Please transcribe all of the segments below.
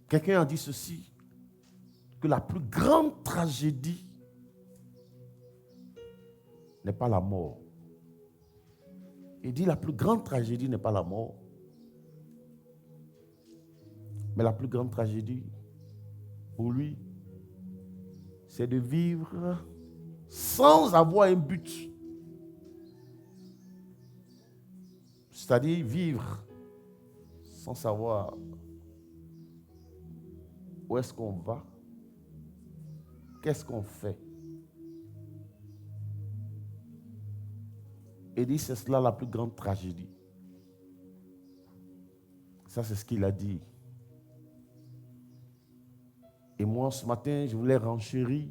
Quelqu'un a dit ceci, que la plus grande tragédie n'est pas la mort. Il dit la plus grande tragédie n'est pas la mort, mais la plus grande tragédie pour lui, c'est de vivre sans avoir un but. C'est-à-dire vivre sans savoir où est-ce qu'on va, qu'est-ce qu'on fait. Et dit, c'est cela la plus grande tragédie. Ça, c'est ce qu'il a dit. Et moi, ce matin, je voulais renchérir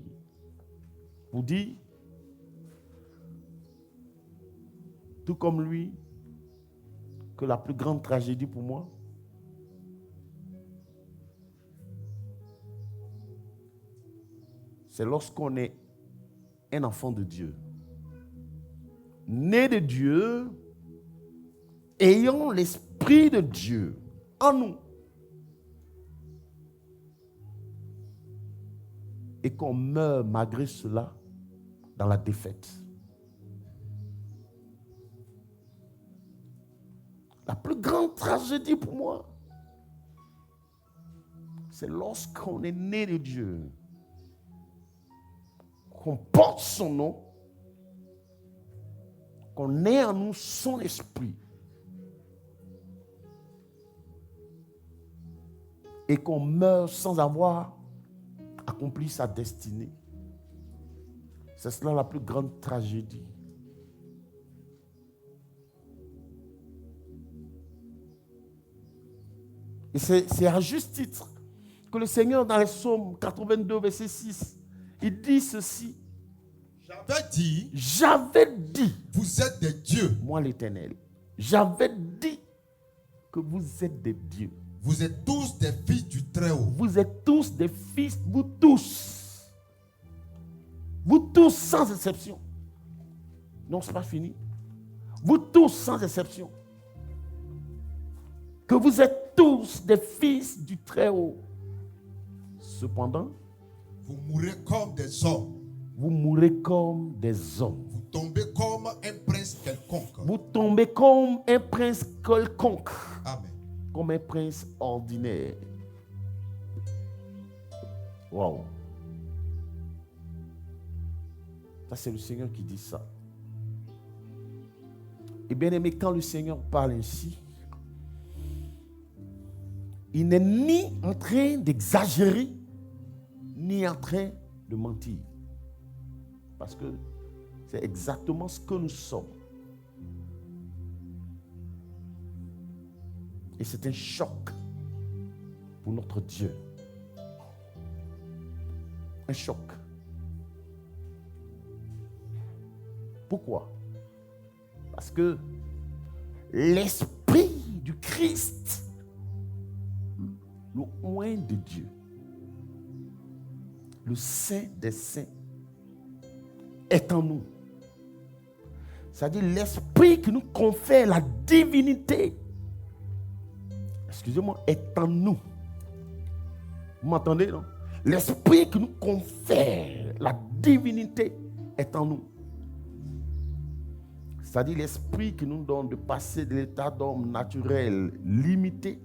pour dire, tout comme lui, que la plus grande tragédie pour moi, c'est lorsqu'on est un enfant de Dieu, né de Dieu, ayant l'Esprit de Dieu en nous, et qu'on meurt malgré cela dans la défaite. La plus grande tragédie pour moi, c'est lorsqu'on est né de Dieu, qu'on porte son nom, qu'on ait en nous son esprit et qu'on meurt sans avoir accompli sa destinée. C'est cela la plus grande tragédie. Et c'est à juste titre que le Seigneur, dans les psaumes 82, verset 6, il dit ceci. J'avais dit, vous êtes des dieux. Moi l'Éternel, j'avais dit que vous êtes des dieux. Vous êtes tous des fils du Très-Haut. Vous êtes tous des fils, vous tous. Vous tous sans exception. Non, ce n'est pas fini. Vous tous sans exception. Que vous êtes tous des fils du Très-Haut. Cependant, vous mourrez comme des hommes. Vous mourrez comme des hommes. Vous tombez comme un prince quelconque. Vous tombez comme un prince quelconque. Amen. Comme un prince ordinaire. Wow. Ça, c'est le Seigneur qui dit ça. Et bien aimé, quand le Seigneur parle ainsi, il n'est ni en train d'exagérer, ni en train de mentir. Parce que c'est exactement ce que nous sommes. Et c'est un choc pour notre Dieu. Un choc. Pourquoi? Parce que l'Esprit du Christ, le oint de Dieu, le Saint des Saints, est en nous. C'est-à-dire l'Esprit qui nous confère la divinité, excusez-moi, est en nous. Vous m'entendez, non? L'Esprit qui nous confère la divinité est en nous. C'est-à-dire l'Esprit qui nous donne de passer de l'état d'homme naturel limité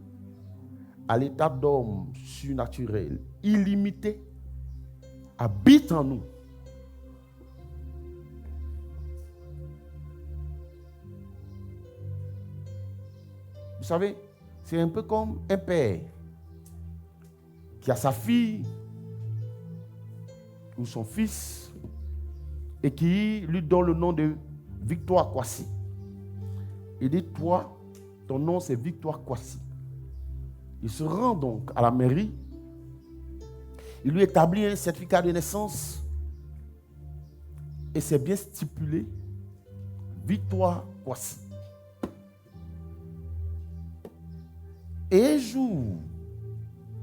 à l'état d'homme surnaturel illimité, habite en nous. Vous savez, c'est un peu comme un père qui a sa fille ou son fils et qui lui donne le nom de Victoire Kwasi. Il dit, toi, ton nom c'est Victoire Kwasi. Il se rend donc à la mairie, il lui établit un certificat de naissance et c'est bien stipulé, Victoire Kwasi. Et un jour,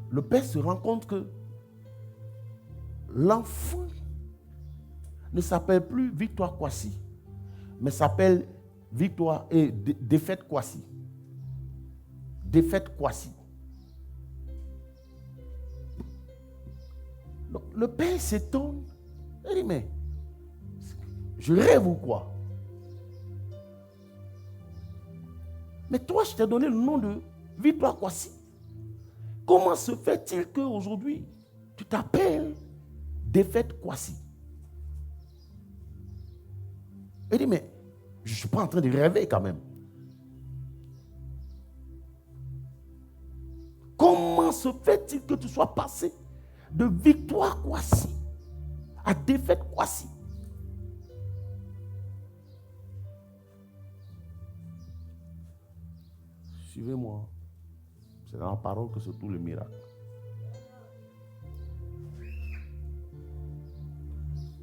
le père se rend compte que l'enfant ne s'appelle plus Victoire Kwasi, mais s'appelle Victoire et Défaite Kwasi. Défaite Kwasi. le père s'étonne. Il dit, mais je rêve ou quoi? Mais toi, je t'ai donné le nom de Victoire Kwasi. Comment se fait-il qu'aujourd'hui, tu t'appelles Défaite Kwasi? Il dit, mais je ne suis pas en train de rêver quand même. Comment se fait-il que tu sois passé de Victoire Kwasi à Défaite Kwasi? Suivez-moi. C'est dans la parole que se trouve le miracle.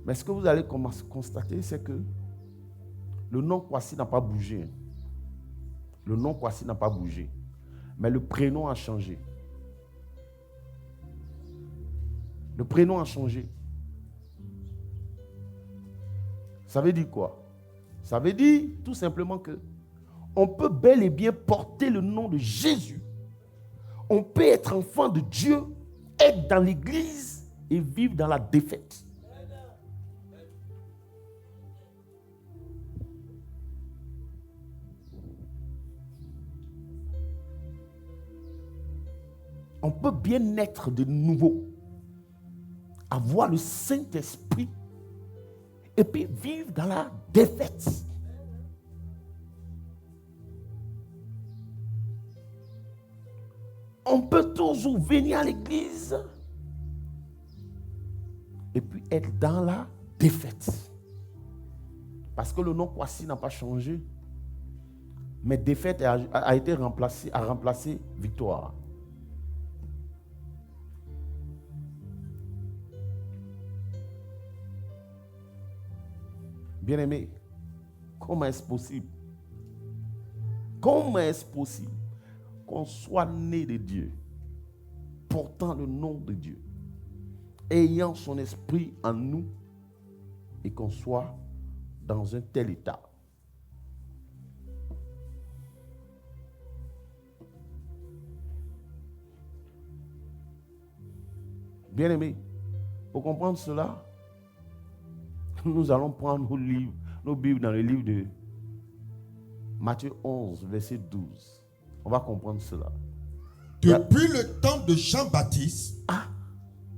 Mais ce que vous allez constater, c'est que le nom Kwasi n'a pas bougé. Le nom Kwasi n'a pas bougé. Mais le prénom a changé. Le prénom a changé. Ça veut dire quoi? Ça veut dire tout simplement que on peut bel et bien porter le nom de Jésus. On peut être enfant de Dieu, être dans l'église et vivre dans la défaite. On peut bien naître de nouveau, avoir le Saint-Esprit et puis vivre dans la défaite. On peut toujours venir à l'église et puis être dans la défaite. Parce que le nom Kwasi n'a pas changé. Mais défaite a été remplacé victoire. Bien-aimé, comment est-ce possible? Comment est-ce possible qu'on soit né de Dieu, portant le nom de Dieu, ayant son esprit en nous et qu'on soit dans un tel état? Bien-aimé, pour comprendre cela, nous allons prendre nos Bibles dans le livre de Matthieu 11, verset 12. On va comprendre cela. Depuis le temps de Jean-Baptiste. Ah,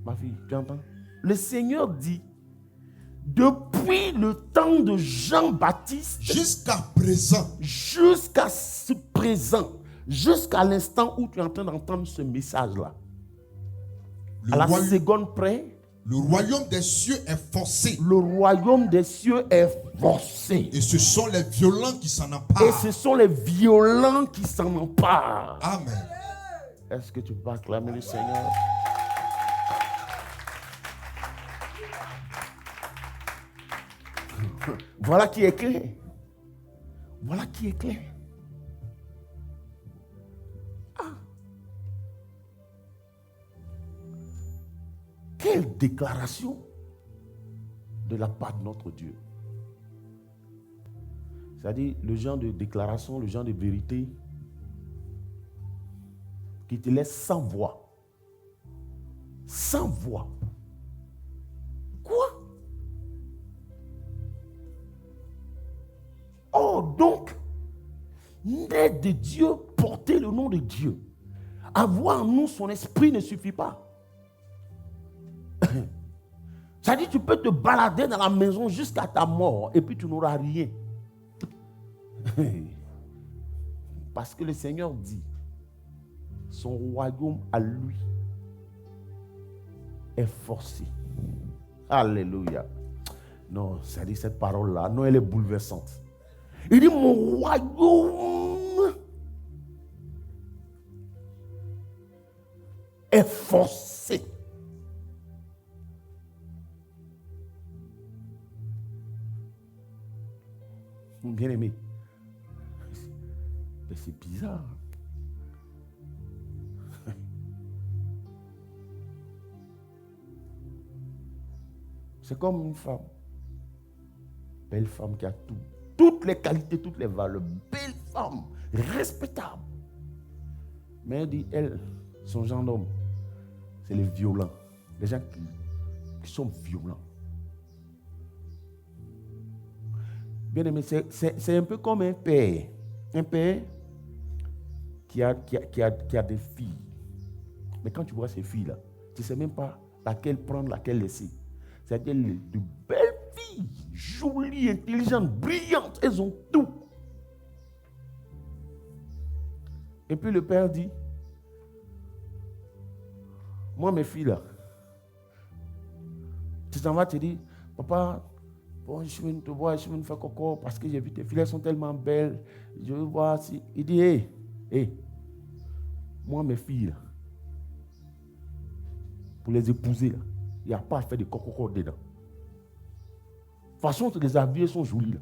ma fille, tu entends? Le Seigneur dit, depuis le temps de Jean-Baptiste, jusqu'à présent. Jusqu'à ce présent, jusqu'à l'instant où tu es en train d'entendre ce message-là. À la seconde près, le royaume des cieux est forcé. Le royaume des cieux est forcé. Et ce sont les violents qui s'en emparent. Et ce sont les violents qui s'en emparent. Amen. Est-ce que tu peux acclamer le Seigneur? Voilà qui est clair. Voilà qui est clair. Quelle déclaration de la part de notre Dieu. C'est-à-dire le genre de déclaration, le genre de vérité qui te laisse sans voix. Sans voix. Quoi? Oh, donc, naître de Dieu, porter le nom de Dieu, avoir en nous son esprit ne suffit pas. C'est-à-dire tu peux te balader dans la maison jusqu'à ta mort et puis tu n'auras rien. Parce que le Seigneur dit, son royaume à lui est forcé. Alléluia. Non, c'est-à-dire cette parole-là, non, elle est bouleversante. Il dit, mon royaume est forcé. Bien aimé, mais c'est bizarre. C'est comme une femme, belle femme qui a tout, toutes les qualités, toutes les valeurs, belle femme, respectable. Mais elle dit, elle, son genre d'homme, c'est les violents, les gens qui sont violents. Bien aimé, c'est un peu comme un père. Un père qui a des filles. Mais quand tu vois ces filles-là, tu ne sais même pas laquelle prendre, laquelle laisser. C'est-à-dire de belles filles, jolies, intelligentes, brillantes, elles ont tout. Et puis le père dit, moi mes filles là, tu t'en vas te dire, papa, bon, je viens te voir, je viens faire coco parce que j'ai vu tes filles, elles sont tellement belles. Je veux voir si... Il dit, hé, moi mes filles là, pour les épouser là, il n'y a pas à faire de coco dedans. De toute façon, les habillés sont jolis là.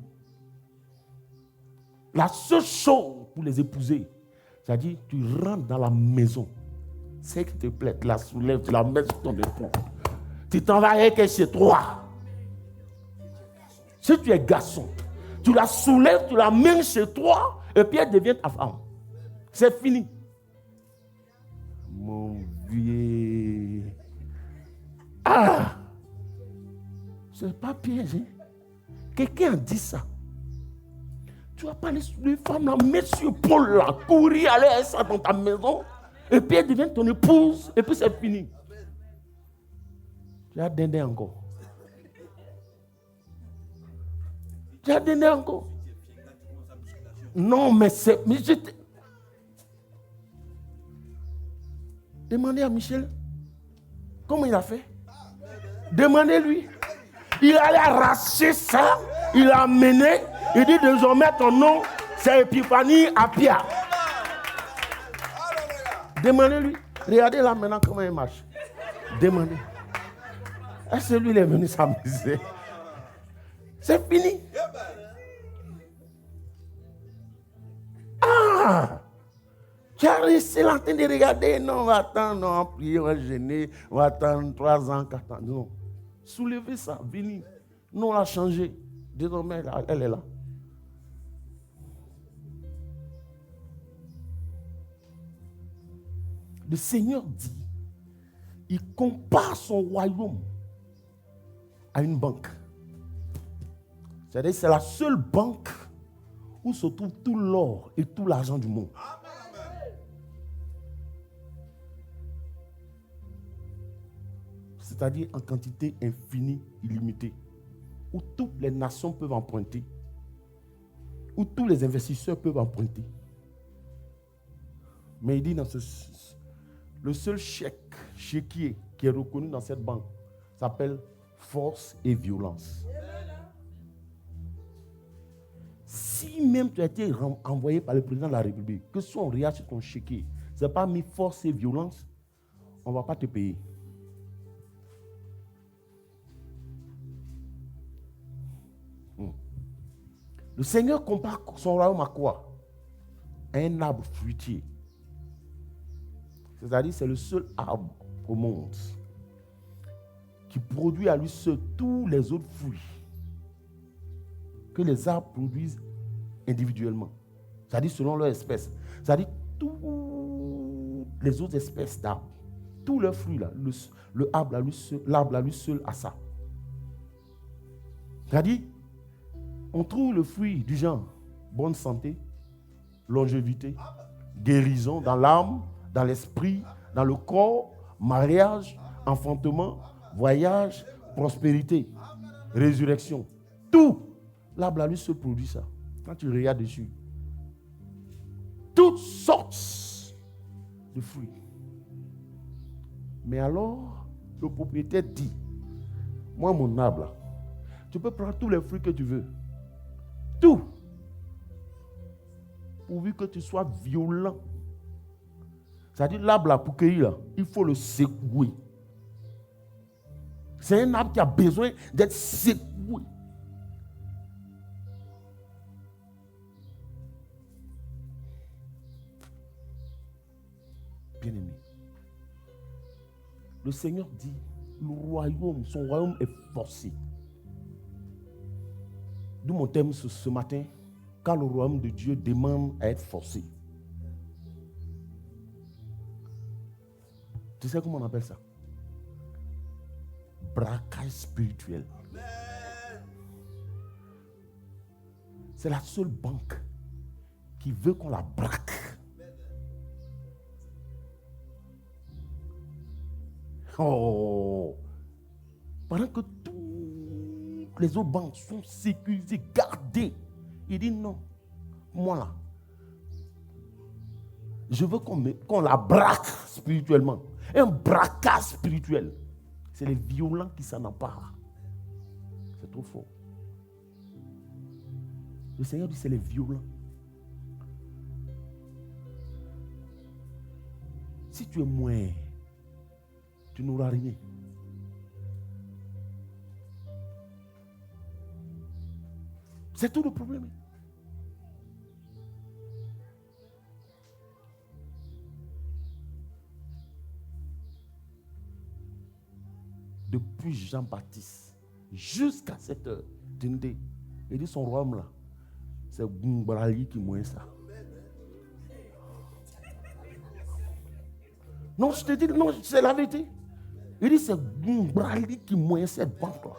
La seule chose pour les épouser, c'est-à-dire, tu rentres dans la maison, c'est qui te plaît, tu la soulèves, tu la mets sur ton épaule. Tu t'en vas avec elle chez toi. Si tu es garçon, tu la soulèves, tu la mets chez toi, et puis elle devient ta femme. C'est fini. Mon vieux. Ah! C'est pas piège. Hein? Quelqu'un a dit ça. Tu vas pas aller sur les femmes, là, mettre sur l'épaule, là, courir, aller ça dans ta maison, et puis elle devient ton épouse, et puis c'est fini. Tu as dindé encore. Tu as dindé encore. Non, mais c'est... Mais demandez à Michel. Comment il a fait? Demandez-lui. Il allait arracher ça, il l'a amené, il dit désormais ton nom, c'est Epiphanie Apia. Demandez-lui. Regardez là maintenant comment il marche. Demandez. Est-ce que lui il est venu s'amuser? C'est fini. Ah! Tu as resté là en train de regarder. Non, on va attendre, non, on va prier, on va gêner, on va attendre 3 ans, 4 ans. Non. Soulevez ça, venez. Nous, on l'a changé. Désormais, elle est là. Le Seigneur dit, il compare son royaume à une banque. C'est-à-dire, c'est la seule banque où se trouve tout l'or et tout l'argent du monde. C'est-à-dire en quantité infinie, illimitée, où toutes les nations peuvent emprunter, où tous les investisseurs peuvent emprunter. Mais il dit dans le seul chéquier qui est reconnu dans cette banque s'appelle force et violence. Si même tu as été envoyé par le président de la République, que si on regarde sur ton chéquier, ce n'est pas mis force et violence, on ne va pas te payer. Le Seigneur compare son royaume à quoi? À un arbre fruitier. C'est-à-dire c'est le seul arbre au monde qui produit à lui seul tous les autres fruits que les arbres produisent individuellement. C'est-à-dire selon leur espèce. C'est-à-dire toutes les autres espèces d'arbres, tous leurs fruits là, l'arbre à lui seul a ça. C'est-à-dire on trouve le fruit du genre bonne santé, longévité, guérison dans l'âme, dans l'esprit, dans le corps, mariage, enfantement, voyage, prospérité, résurrection. Tout. L'arbre à lui seul produit ça. Quand tu regardes dessus, toutes sortes de fruits. Mais alors, le propriétaire dit, moi mon arbre là, tu peux prendre tous les fruits que tu veux. Tout. Pourvu que tu sois violent. C'est-à-dire l'arbre là, pour cueillir là, il faut le secouer. C'est un arbre qui a besoin d'être secoué. Bien-aimé. Le Seigneur dit, le royaume, son royaume est forcé. D'où mon thème ce matin, quand le royaume de Dieu demande à être forcé. Tu sais comment on appelle ça? braquage spirituel. C'est la seule banque qui veut qu'on la braque. Oh! Pendant que toutes les autres banques sont sécurisées, gardées, il dit non. Moi là, je veux qu'on la braque spirituellement. Un braquage spirituel. C'est les violents qui s'en emparent. C'est trop fort. Le Seigneur dit c'est les violents. Si tu es moins, tu n'auras rien. C'est tout le problème. Depuis Jean-Baptiste jusqu'à cette heure, il dit son royaume là, c'est Gumbrali qui moins ça. Non, je te dis, non, c'est la vérité. Il dit c'est Gumbrali qui moins cette banque là.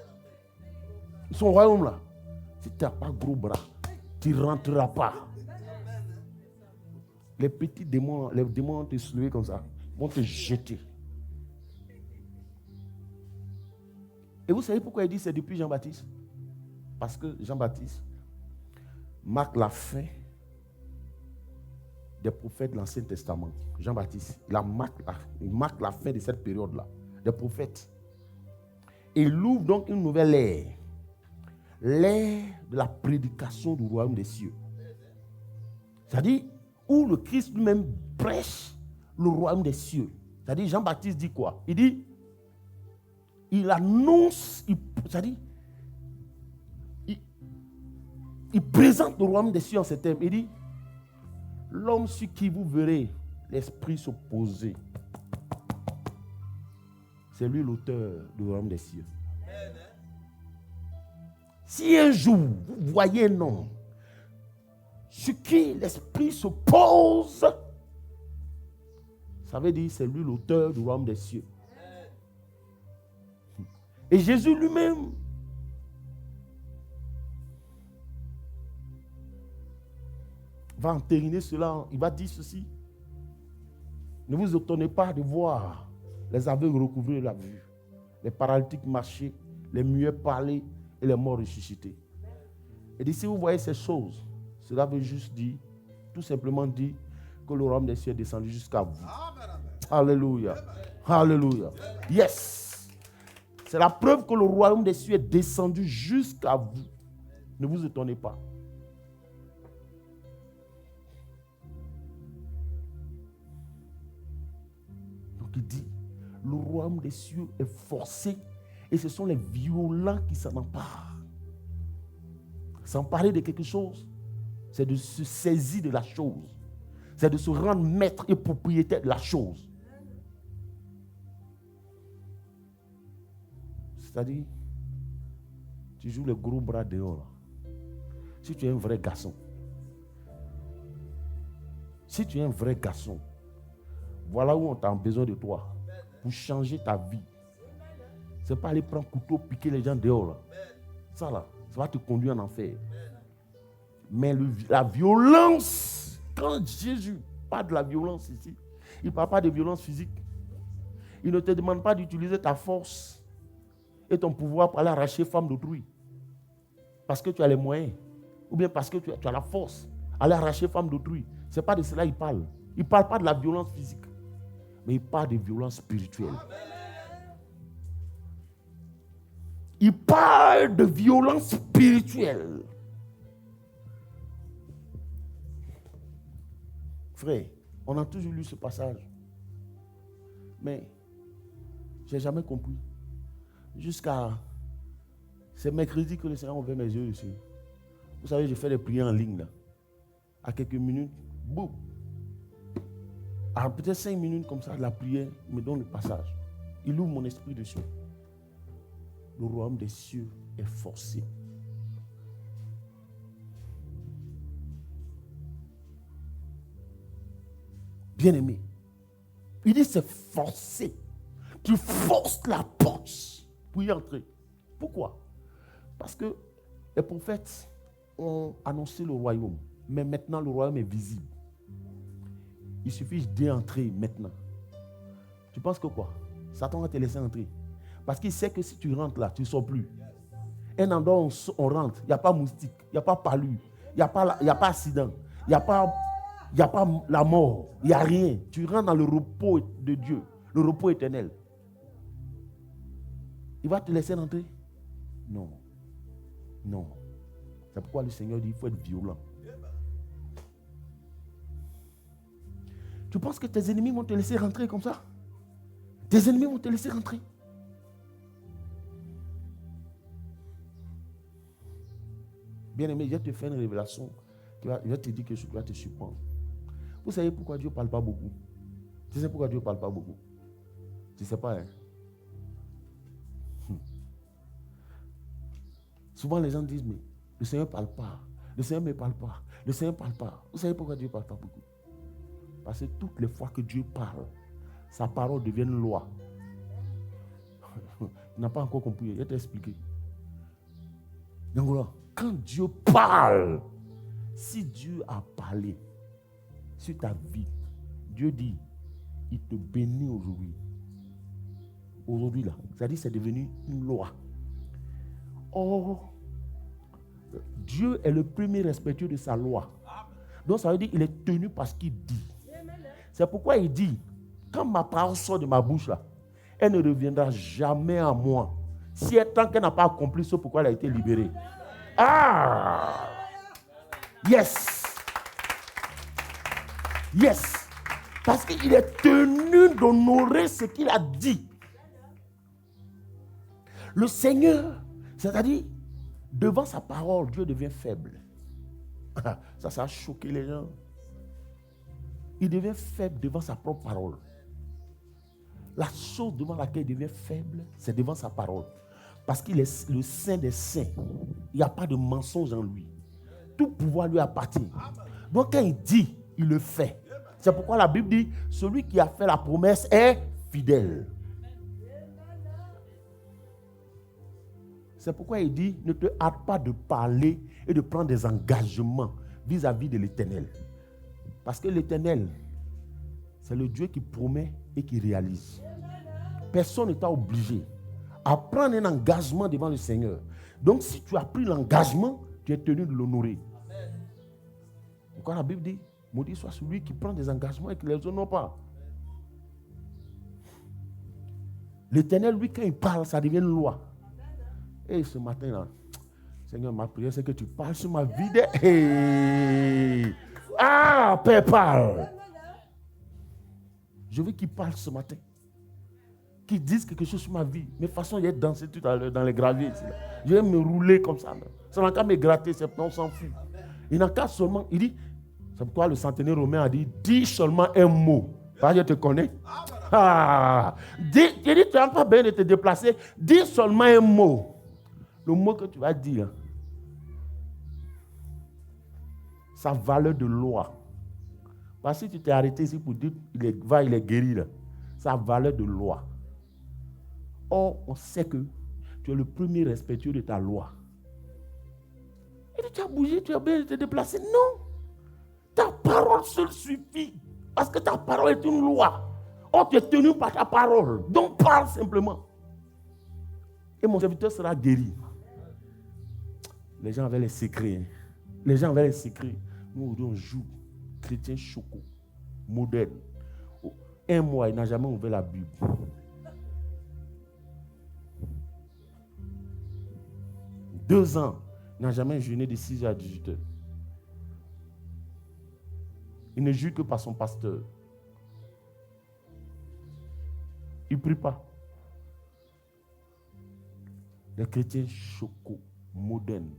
Son royaume là, si tu n'as pas gros bras, tu ne rentreras pas. Les petits démons, les démons vont te soulever comme ça, vont te jeter. Et vous savez pourquoi il dit c'est depuis Jean-Baptiste? Parce que Jean-Baptiste marque la fin des prophètes de l'Ancien Testament. Jean-Baptiste, il marque la fin de cette période-là, des prophètes. Et il ouvre donc une nouvelle ère. L'ère de la prédication du royaume des cieux. C'est-à-dire où le Christ lui-même prêche le royaume des cieux. C'est-à-dire Jean-Baptiste dit quoi? Il dit, il annonce, c'est-à-dire, il présente le royaume des cieux en ces termes. Il dit, l'homme sur qui vous verrez l'esprit se poser, c'est lui l'auteur du royaume des cieux. Si un jour vous voyez un homme sur qui l'esprit se pose, ça veut dire c'est lui l'auteur du royaume des cieux. Et Jésus lui-même va entériner cela. Il va dire ceci. Ne vous étonnez pas de voir les aveugles recouvrir la vue, les paralytiques marcher, les muets parler et les morts ressusciter. Et dit, si vous voyez ces choses, cela veut juste dire, tout simplement dire que le royaume des cieux est descendu jusqu'à vous. Amen. Alléluia. Alléluia. Yes. C'est la preuve que le royaume des cieux est descendu jusqu'à vous. Ne vous étonnez pas. Donc il dit, le royaume des cieux est forcé et ce sont les violents qui s'en emparent. S'emparer de quelque chose, c'est de se saisir de la chose. C'est de se rendre maître et propriétaire de la chose. C'est-à-dire, tu joues le gros bras dehors. Là. Si tu es un vrai garçon, voilà où on a besoin de toi pour changer ta vie. C'est pas aller prendre couteau, piquer les gens dehors. Là. Ça là, ça va te conduire en enfer. Mais la violence, quand Jésus parle de la violence ici, il ne parle pas de violence physique. Il ne te demande pas d'utiliser ta force et ton pouvoir pour aller arracher femme d'autrui. Parce que tu as les moyens. Ou bien parce que tu as la force. Aller arracher femme d'autrui. Ce n'est pas de cela qu'il parle. Il ne parle pas de la violence physique. Mais il parle de violence spirituelle. Il parle de violence spirituelle. Frère, on a toujours lu ce passage. Mais je n'ai jamais compris. Jusqu'à c'est mercredi que le Seigneur a ouvert mes yeux ici. Vous savez, j'ai fait des prières en ligne là. À quelques minutes, boum. À peut-être 5 minutes comme ça, la prière me donne le passage. Il ouvre mon esprit dessus. Le royaume des cieux est forcé. Bien-aimé, il dit c'est forcé. Tu forces la porte pour y entrer. Pourquoi? Parce que les prophètes ont annoncé le royaume, mais maintenant le royaume est visible. Il suffit d'y entrer maintenant. Tu penses que quoi? Satan va te laisser entrer. Parce qu'il sait que si tu rentres là, tu ne sors plus. Un endroit où on rentre, il n'y a pas moustique, il n'y a pas palu, il n'y a pas accident, il n'y a pas la mort, il n'y a rien. Tu rentres dans le repos de Dieu, le repos éternel. Il va te laisser entrer? Non. Non. C'est pourquoi le Seigneur dit qu'il faut être violent. Tu penses que tes ennemis vont te laisser rentrer comme ça? Tes ennemis vont te laisser rentrer. Bien-aimé, je vais te faire une révélation. Je vais te dire quelque chose qui va te surprendre. Vous savez pourquoi Dieu ne parle pas beaucoup? Tu sais pourquoi Dieu ne parle pas beaucoup? Tu ne sais pas, hein? Souvent les gens disent, mais le Seigneur ne parle pas. Le Seigneur ne me parle pas. Le Seigneur ne parle pas. Vous savez pourquoi Dieu ne parle pas beaucoup? Parce que toutes les fois que Dieu parle, sa parole devient une loi. Tu n'as pas encore compris. Je vais t'expliquer. Donc voilà, quand Dieu parle, si Dieu a parlé sur ta vie, Dieu dit, il te bénit aujourd'hui. Aujourd'hui là, c'est-à-dire c'est devenu une loi. Or, Dieu est le premier respectueux de sa loi. Donc ça veut dire qu'il est tenu par ce qu'il dit. C'est pourquoi il dit, quand ma parole sort de ma bouche là, elle ne reviendra jamais à moi. Si tant qu'elle n'a pas accompli ce pourquoi elle a été libérée. Ah! Yes! Yes! Parce qu'il est tenu d'honorer ce qu'il a dit. Le Seigneur, c'est-à-dire, devant sa parole, Dieu devient faible. Ça a choqué les gens. Il devient faible devant sa propre parole. La chose devant laquelle il devient faible, c'est devant sa parole. Parce qu'il est le saint des saints. Il n'y a pas de mensonge en lui. Tout pouvoir lui appartient. Donc quand il dit, il le fait. C'est pourquoi la Bible dit, celui qui a fait la promesse est fidèle. C'est pourquoi il dit, ne te hâte pas de parler et de prendre des engagements vis-à-vis de l'Éternel. Parce que l'Éternel, c'est le Dieu qui promet et qui réalise. Personne n'est obligé à prendre un engagement devant le Seigneur. Donc si tu as pris l'engagement, tu es tenu de l'honorer. Pourquoi la Bible dit, maudit soit celui qui prend des engagements et qui ne les honore pas. L'Éternel, lui, quand il parle, ça devient une loi. Et ce matin-là, Seigneur, ma prière, c'est que tu parles sur ma vie. Hey. Ah, Père, parle. Je veux qu'il parle ce matin. Qu'il dise quelque chose sur ma vie. Mais de toute façon, il est dansé tout à l'heure dans les graviers. Je vais me rouler comme ça. Ça n'a qu'à me gratter, on s'en fout. Il n'a qu'à seulement, il dit, c'est pourquoi le centenaire romain a dit, dis seulement un mot. Parce que je te connais. Ah, dis, tu n'as pas besoin de te déplacer. Dis seulement un mot. Le mot que tu vas dire, sa valeur de loi. Parce que si tu t'es arrêté ici pour dire il est guéri, là, sa valeur de loi. Or, on sait que tu es le premier respectueux de ta loi. Et tu as bougé, tu as bien te déplacer. Non. Ta parole seule suffit. Parce que ta parole est une loi. Or, tu es tenu par ta parole. Donc, parle simplement. Et mon serviteur sera guéri. Les gens avaient les secrets. Hein. Les gens avaient les secrets. Nous, on joue chrétien choco, moderne. Un mois, il n'a jamais ouvert la Bible. Deux ans, il n'a jamais jeûné de 6h à 18h. Il ne jure que par son pasteur. Il ne prie pas. Les chrétiens choco, modernes.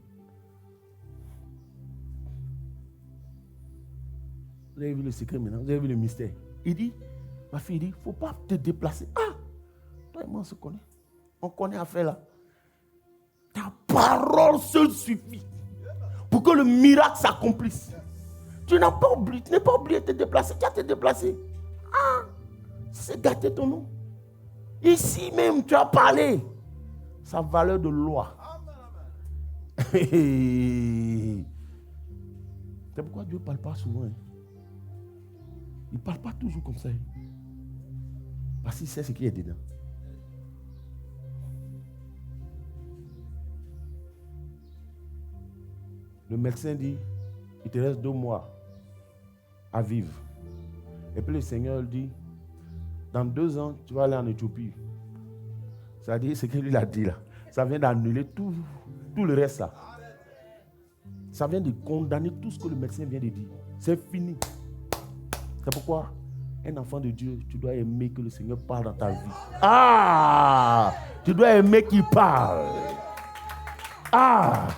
Vous avez vu le secret maintenant, vous avez vu le mystère. Il dit, ma fille, il dit, il ne faut pas te déplacer. Ah, toi et moi, on se connaît. On connaît affaire là. Ta parole seule suffit pour que le miracle s'accomplisse. Tu n'es pas obligé de te déplacer. Tu as te déplacé. Ah, c'est gâter ton nom. Ici même, tu as parlé. sa valeur de loi. C'est pourquoi Dieu ne parle pas souvent. Il ne parle pas toujours comme ça. Parce qu'il sait ce qui est dedans. Le médecin dit, il te reste 2 mois à vivre. Et puis le Seigneur dit, dans 2 ans, tu vas aller en Éthiopie. C'est-à-dire ce qu'il lui a dit là. Ça vient d'annuler tout le reste là. Ça vient de condamner tout ce que le médecin vient de dire. C'est fini. C'est pourquoi un enfant de Dieu, tu dois aimer que le Seigneur parle dans ta vie. Ah! Tu dois aimer qu'il parle. Ah!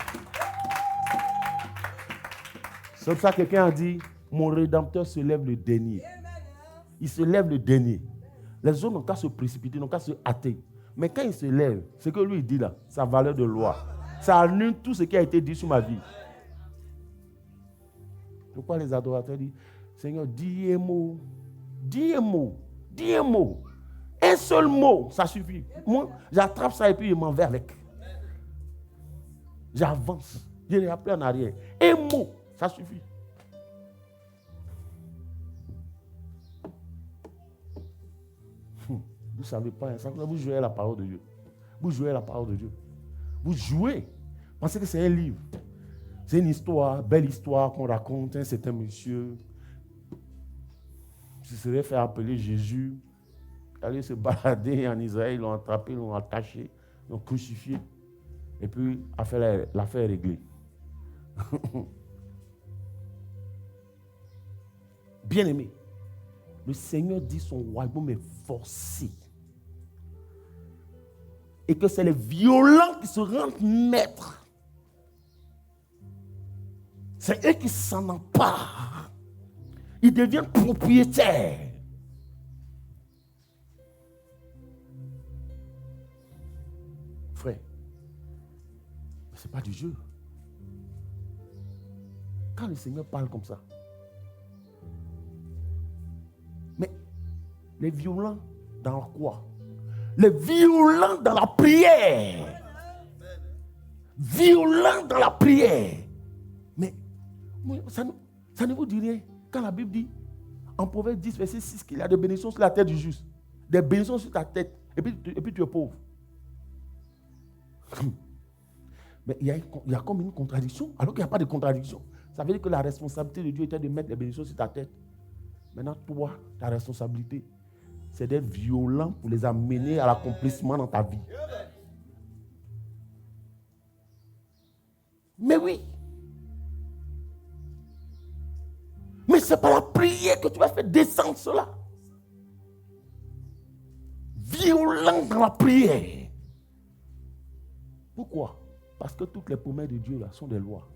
C'est pour ça que quelqu'un a dit, mon Rédempteur se lève le dernier. Il se lève le dernier. Les autres n'ont qu'à se précipiter, n'ont qu'à se hâter. Mais quand il se lève, ce que lui dit là, sa valeur de loi, ça annule tout ce qui a été dit sur ma vie. Pourquoi les adorateurs disent, Seigneur, dis un mot, dis un mot, dis un mot. Un seul mot, ça suffit. Moi, j'attrape ça et puis je m'en vais avec. J'avance. Je n'ai plus en arrière. Un mot, ça suffit. Vous ne savez pas, vous jouez la parole de Dieu. Vous jouez la parole de Dieu. Vous jouez. Pensez que c'est un livre. C'est une histoire, belle histoire qu'on raconte. Un certain monsieur qui se serait fait appeler Jésus. Il allait se balader en Israël, ils l'ont attrapé, ils l'ont attaché, ils l'ont crucifié. Et puis, l'affaire est réglée. Bien aimé, le Seigneur dit son royaume est forcé. Et que c'est les violents qui se rendent maîtres. C'est eux qui s'en emparent. Ils deviennent propriétaires. Frère, ce n'est pas du jeu. Quand le Seigneur parle comme ça, mais les violents dans quoi? Les violents dans la prière. Violents dans la prière. Mais ça ne vous dit rien. Quand la Bible dit, en Proverbe 10, verset 6, qu'il y a des bénédictions sur la tête du juste. Des bénédictions sur ta tête. Et puis tu es pauvre. Mais il y a comme une contradiction. Alors qu'il n'y a pas de contradiction. Ça veut dire que la responsabilité de Dieu était de mettre les bénédictions sur ta tête. Maintenant, toi, ta responsabilité, c'est d'être violent pour les amener à l'accomplissement dans ta vie. Mais oui. Mais c'est par la prière que tu vas faire descendre cela. Violent dans la prière. Pourquoi? Parce que toutes les promesses de Dieu là sont des lois.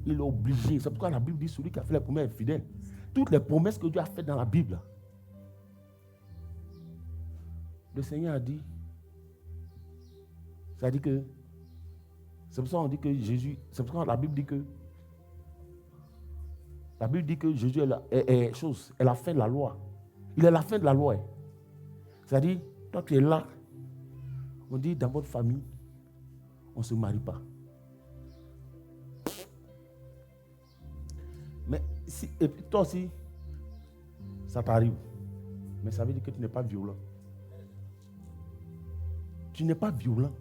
Il est obligé. C'est pourquoi la Bible dit celui qui a fait les promesses est fidèle. Toutes les promesses que Dieu a faites dans la Bible, le Seigneur a dit, ça dit que, c'est pour ça qu'on dit que Jésus, c'est pour ça que la Bible dit que Jésus est la fin de la loi. Il est la fin de la loi. C'est-à-dire, toi tu es là, on dit dans votre famille, on ne se marie pas. Mais si, et puis toi aussi, ça t'arrive. Mais ça veut dire que tu n'es pas violent. Tu n'es pas violent.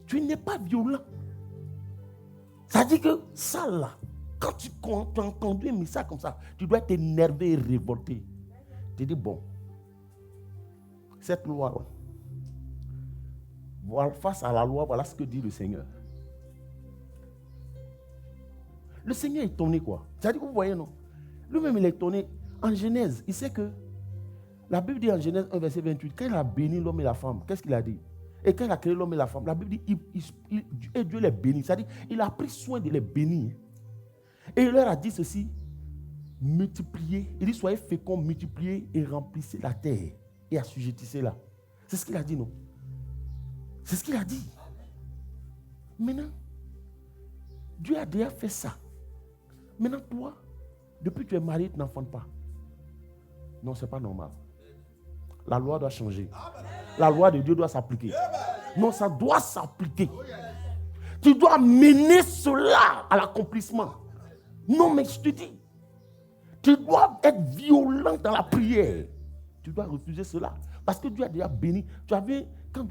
Tu n'es pas violent. Ça dit que ça là, quand tu as entendu un message comme ça, tu dois t'énerver et révolter. Tu dis bon, cette loi, voilà, face à la loi, voilà ce que dit le Seigneur. Le Seigneur est étonné quoi. C'est-à-dire que vous voyez non, lui-même il est étonné. En Genèse, il sait que la Bible dit en Genèse 1 verset 28, quand il a béni l'homme et la femme, qu'est-ce qu'il a dit? Et quand il a créé l'homme et la femme, la Bible dit et Dieu les bénit. C'est-à-dire il a pris soin de les bénir. Et il leur a dit ceci, multipliez. Il dit soyez féconds, multipliez et remplissez la terre et assujettissez-la. C'est ce qu'il a dit, non? C'est ce qu'il a dit. Maintenant, Dieu a déjà fait ça. Maintenant, toi, depuis que tu es marié, tu n'enfantes pas. Non, ce n'est pas normal. La loi doit changer. La loi de Dieu doit s'appliquer. Non, ça doit s'appliquer. Tu dois mener cela à l'accomplissement. Non, mais je te dis, tu dois être violent dans la prière. Tu dois refuser cela. Parce que Dieu a déjà béni. Quand Dieu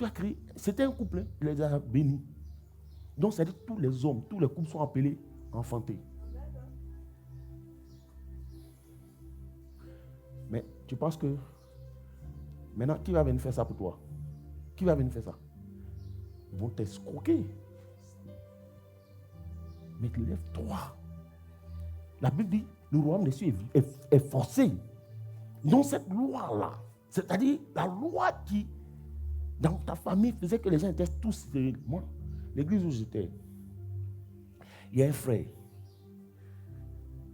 a créé, c'était un couple, hein, il les a bénis. Donc, c'est-à-dire que tous les hommes, tous les couples sont appelés à enfanter. Mais tu penses que maintenant, qui va venir faire ça pour toi? Qui va venir faire ça? Ils vont t'escroquer. Mais lève-toi. La Bible dit, le royaume des cieux est forcé. Donc cette loi-là, c'est-à-dire la loi qui, dans ta famille, faisait que les gens étaient tous stériles. Moi, l'église où j'étais, il y a un frère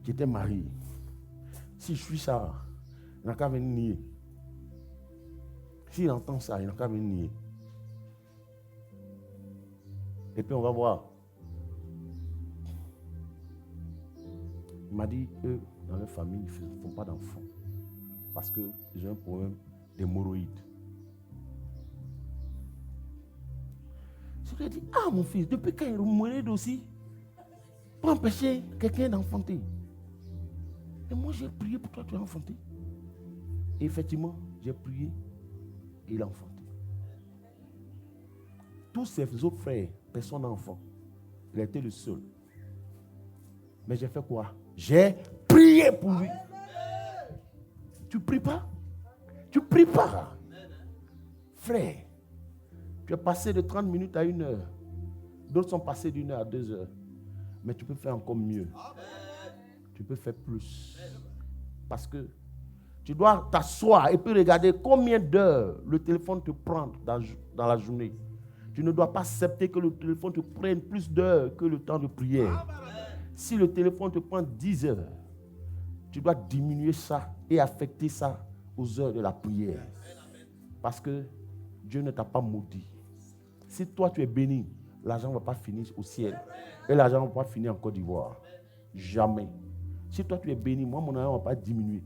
qui était marié. Si je suis ça, il n'a qu'à venir nier. S'il entend ça, il n'a qu'à venir nier. Et puis on va voir. Il m'a dit, eux, dans leur famille, ils ne font pas d'enfants. Parce qu'ils ont un problème d'hémorroïdes. Je lui ai dit, ah mon fils, depuis quand il est hémorroïde aussi, pour empêcher quelqu'un d'enfanter. Et moi j'ai prié pour toi, tu as enfanté. Et effectivement, j'ai prié et il a enfanté. Tous ses autres frères, personne n'a enfant. Il était le seul. Mais j'ai fait quoi? J'ai prié pour lui. Tu pries pas? Tu pries pas. Frère, tu es passé de 30 minutes à 1 heure. D'autres sont passés d'1 heure à 2 heures. Mais tu peux faire encore mieux. Tu peux faire plus. Parce que tu dois t'asseoir et puis regarder combien d'heures le téléphone te prend dans la journée. Tu ne dois pas accepter que le téléphone te prenne plus d'heures que le temps de prière. Si le téléphone te prend 10 heures, tu dois diminuer ça et affecter ça aux heures de la prière. Parce que Dieu ne t'a pas maudit. Si toi tu es béni, l'argent ne va pas finir au ciel. Et l'argent ne va pas finir en Côte d'Ivoire. Jamais. Si toi tu es béni, moi mon argent ne va pas diminuer.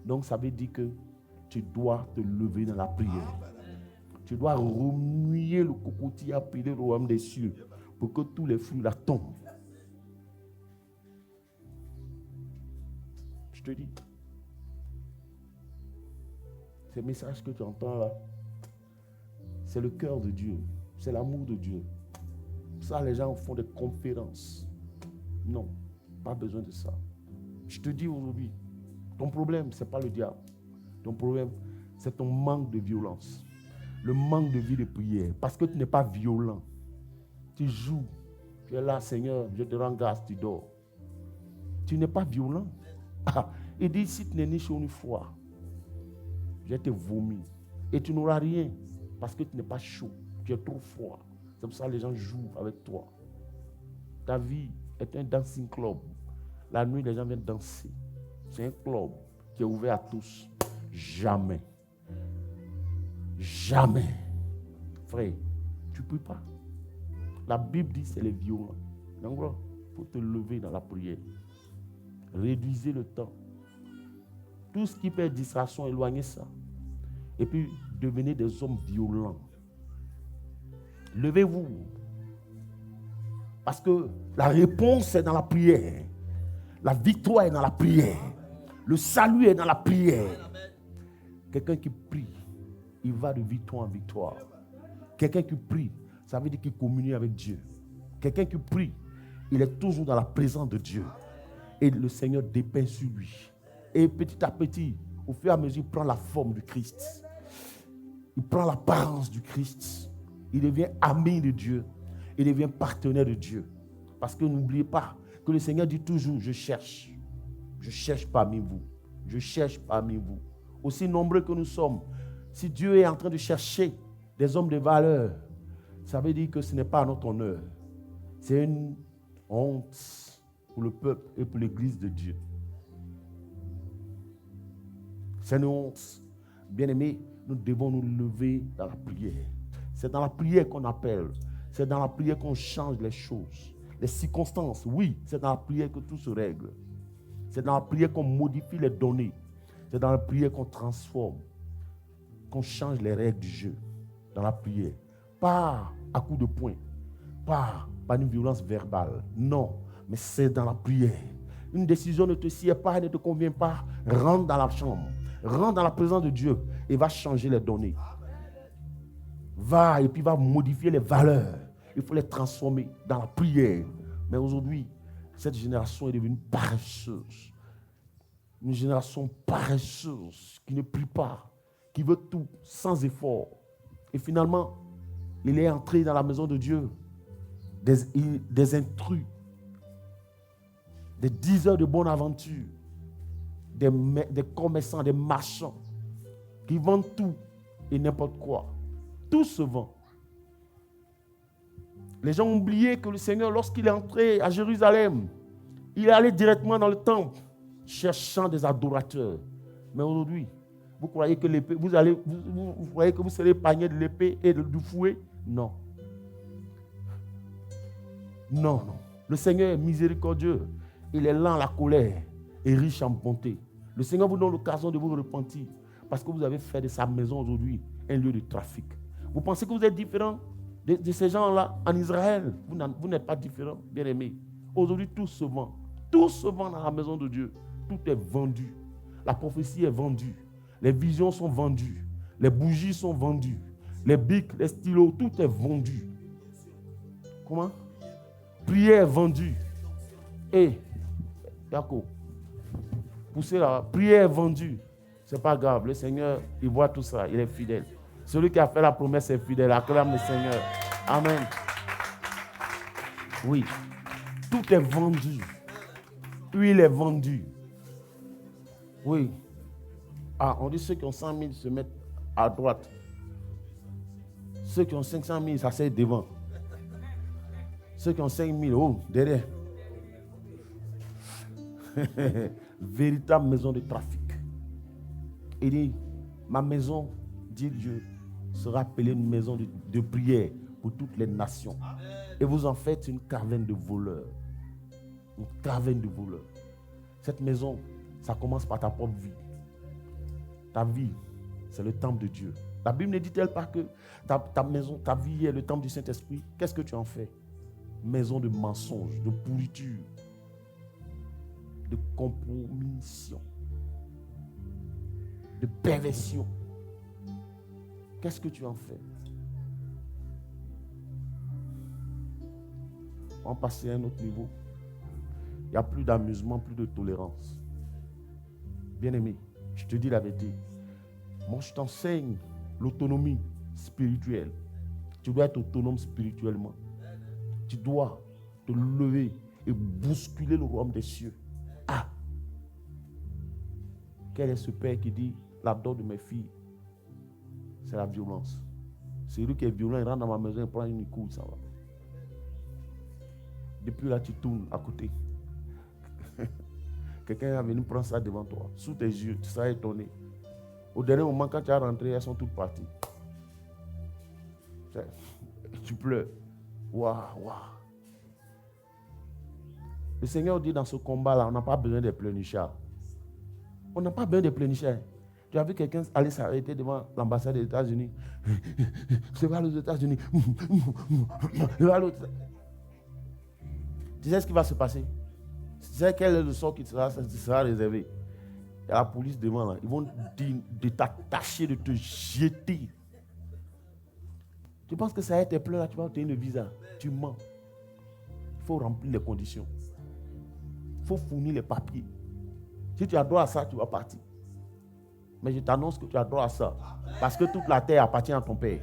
Donc ça veut dire que tu dois te lever dans la prière. Tu dois remuer le cocotier, appeler le royaume des cieux pour que tous les fruits là tombent. Je te dis, ces messages que tu entends là, c'est le cœur de Dieu, c'est l'amour de Dieu. Ça, les gens font des conférences. Non, pas besoin de ça. Je te dis aujourd'hui, ton problème, ce n'est pas le diable. Ton problème, c'est ton manque de violence. Le manque de vie de prière. Parce que tu n'es pas violent. Tu joues. Tu es là, Seigneur, je te rends grâce, tu dors. Tu n'es pas violent. Il dit, si tu n'es ni chaud ni froid, je vais te vomir. Et tu n'auras rien. Parce que tu n'es pas chaud. Tu es trop froid. C'est pour ça que les gens jouent avec toi. Ta vie est un dancing club. La nuit, les gens viennent danser. C'est un club qui est ouvert à tous. Jamais. Jamais. Frère, tu ne pries pas. La Bible dit que c'est les violents. Donc, il faut te lever dans la prière. Réduisez le temps. Tout ce qui peut être distraction, éloignez ça. Et puis, devenez des hommes violents. Levez-vous. Parce que la réponse est dans la prière. La victoire est dans la prière. Le salut est dans la prière. Quelqu'un qui prie, il va de victoire en victoire. Quelqu'un qui prie, ça veut dire qu'il communie avec Dieu. Quelqu'un qui prie, il est toujours dans la présence de Dieu. Et le Seigneur dépeint sur lui. Et petit à petit, au fur et à mesure, il prend la forme du Christ. Il prend l'apparence du Christ. Il devient ami de Dieu. Il devient partenaire de Dieu. Parce que n'oubliez pas que le Seigneur dit toujours, je cherche. Je cherche parmi vous. Je cherche parmi vous. Aussi nombreux que nous sommes, si Dieu est en train de chercher des hommes de valeur, ça veut dire que ce n'est pas à notre honneur. C'est une honte pour le peuple et pour l'église de Dieu. C'est une honte. Bien-aimés, nous devons nous lever dans la prière. C'est dans la prière qu'on appelle. C'est dans la prière qu'on change les choses. Les circonstances, oui, c'est dans la prière que tout se règle. C'est dans la prière qu'on modifie les données. C'est dans la prière qu'on transforme, qu'on change les règles du jeu. Dans la prière. Pas à coups de poing, pas une violence verbale. Non, mais c'est dans la prière. Une décision ne te sied pas, ne te convient pas. Rentre dans la chambre, rentre dans la présence de Dieu et va changer les données. Va et puis va modifier les valeurs. Il faut les transformer dans la prière. Mais aujourd'hui, cette génération est devenue paresseuse. Une génération paresseuse qui ne prie pas, qui veut tout sans effort. Et finalement, il est entré dans la maison de Dieu des intrus, des diseurs de bonne aventure, des commerçants, des marchands qui vendent tout et n'importe quoi. Tout se vend. Les gens ont oublié que le Seigneur, lorsqu'il est entré à Jérusalem, il est allé directement dans le temple, cherchant des adorateurs. Mais aujourd'hui, vous croyez que l'épée, vous croyez que vous serez épargné de l'épée et du fouet? Non. Non. Le Seigneur est miséricordieux. Il est lent à la colère et riche en bonté. Le Seigneur vous donne l'occasion de vous repentir parce que vous avez fait de sa maison aujourd'hui un lieu de trafic. Vous pensez que vous êtes différent de ces gens-là en Israël? Vous n'êtes pas différent, bien aimé. Aujourd'hui, tout se vend. Tout se vend dans la maison de Dieu. Tout est vendu. La prophétie est vendue. Les visions sont vendues. Les bougies sont vendues. Les bics, les stylos, tout est vendu. Comment? Prière vendue. Et, d'accord. Poussez là. Prière vendue. C'est pas grave. Le Seigneur, il voit tout ça. Il est fidèle. Celui qui a fait la promesse est fidèle. Acclame le Seigneur. Amen. Oui. Tout est vendu. Huile est vendue. Oui. Ah, on dit ceux qui ont 100 000 se mettent à droite. Ceux qui ont 500 000 s'asseyent devant. Ceux qui ont 5 000, oh, derrière. Véritable maison de trafic. Il dit, ma maison, dit Dieu, sera appelée une maison de prière pour toutes les nations. Et vous en faites une caverne de voleurs. Une caverne de voleurs. Cette maison, ça commence par ta propre vie. Ta vie, c'est le temple de Dieu. La Bible ne dit-elle pas que ta maison, ta vie est le temple du Saint-Esprit? Qu'est-ce que tu en fais? Maison de mensonges, de pourriture, de compromission, de perversion. Qu'est-ce que tu en fais? On va passer à un autre niveau. Il n'y a plus d'amusement, plus de tolérance. Bien-aimé, je te dis la vérité. Moi, je t'enseigne l'autonomie spirituelle. Tu dois être autonome spirituellement. Tu dois te lever et bousculer le royaume des cieux. Ah! Quel est ce père qui dit, la dot de mes filles, c'est la violence. C'est lui qui est violent, il rentre dans ma maison, il prend une couille, ça va. Depuis là, tu tournes à côté. Quelqu'un est venu prendre ça devant toi, sous tes yeux, tu seras étonné. Au dernier moment, quand tu as rentré, elles sont toutes parties. Tu pleures. Waouh. Le Seigneur dit dans ce combat-là, on n'a pas besoin de pleurnichards. On n'a pas besoin de pleurnichards. Tu as vu quelqu'un aller s'arrêter devant l'ambassade des États-Unis. Je vais aux États-Unis. Je vais à l'autre. Tu sais ce qui va se passer? Tu sais quel est le sort qui sera réservé? Il y a la police devant là. Ils vont t'attacher, de te jeter. Tu penses que ça a été pleurs là, tu vas obtenir le visa. Tu mens. Il faut remplir les conditions. Il faut fournir les papiers. Si tu as droit à ça, tu vas partir. Mais je t'annonce que tu as droit à ça. Parce que toute la terre appartient à ton Père.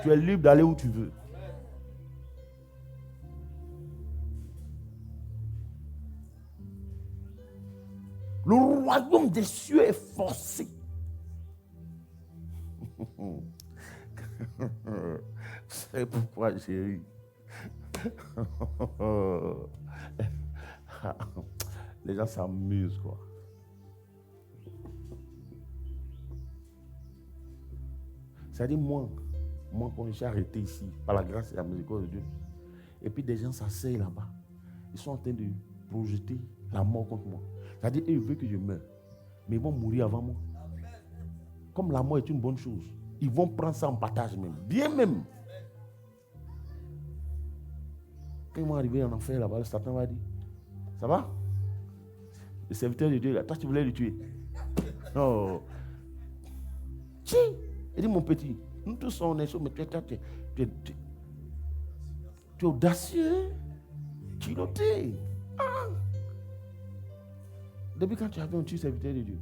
Tu es libre d'aller où tu veux. Le royaume des cieux est forcé. C'est pourquoi j'ai ri. Les gens s'amusent, quoi. C'est-à-dire, moi, quand j'ai arrêté ici, par la grâce et la miséricorde de Dieu, et puis des gens s'asseyent là-bas, ils sont en train de projeter la mort contre moi. C'est-à-dire, ils veulent que je meure, mais ils vont mourir avant moi. Comme la mort est une bonne chose, ils vont prendre ça en partage même, bien même. Quand ils vont arriver en enfer là-bas, le Satan va dire, ça va? Le serviteur de Dieu là, toi tu voulais le tuer. Oh. Si. Il dit, mon petit, nous tous sommes honnêtes, mais tu es audacieux, culotté. Ah. Depuis quand tu as vu un tuer serviteur de Dieu?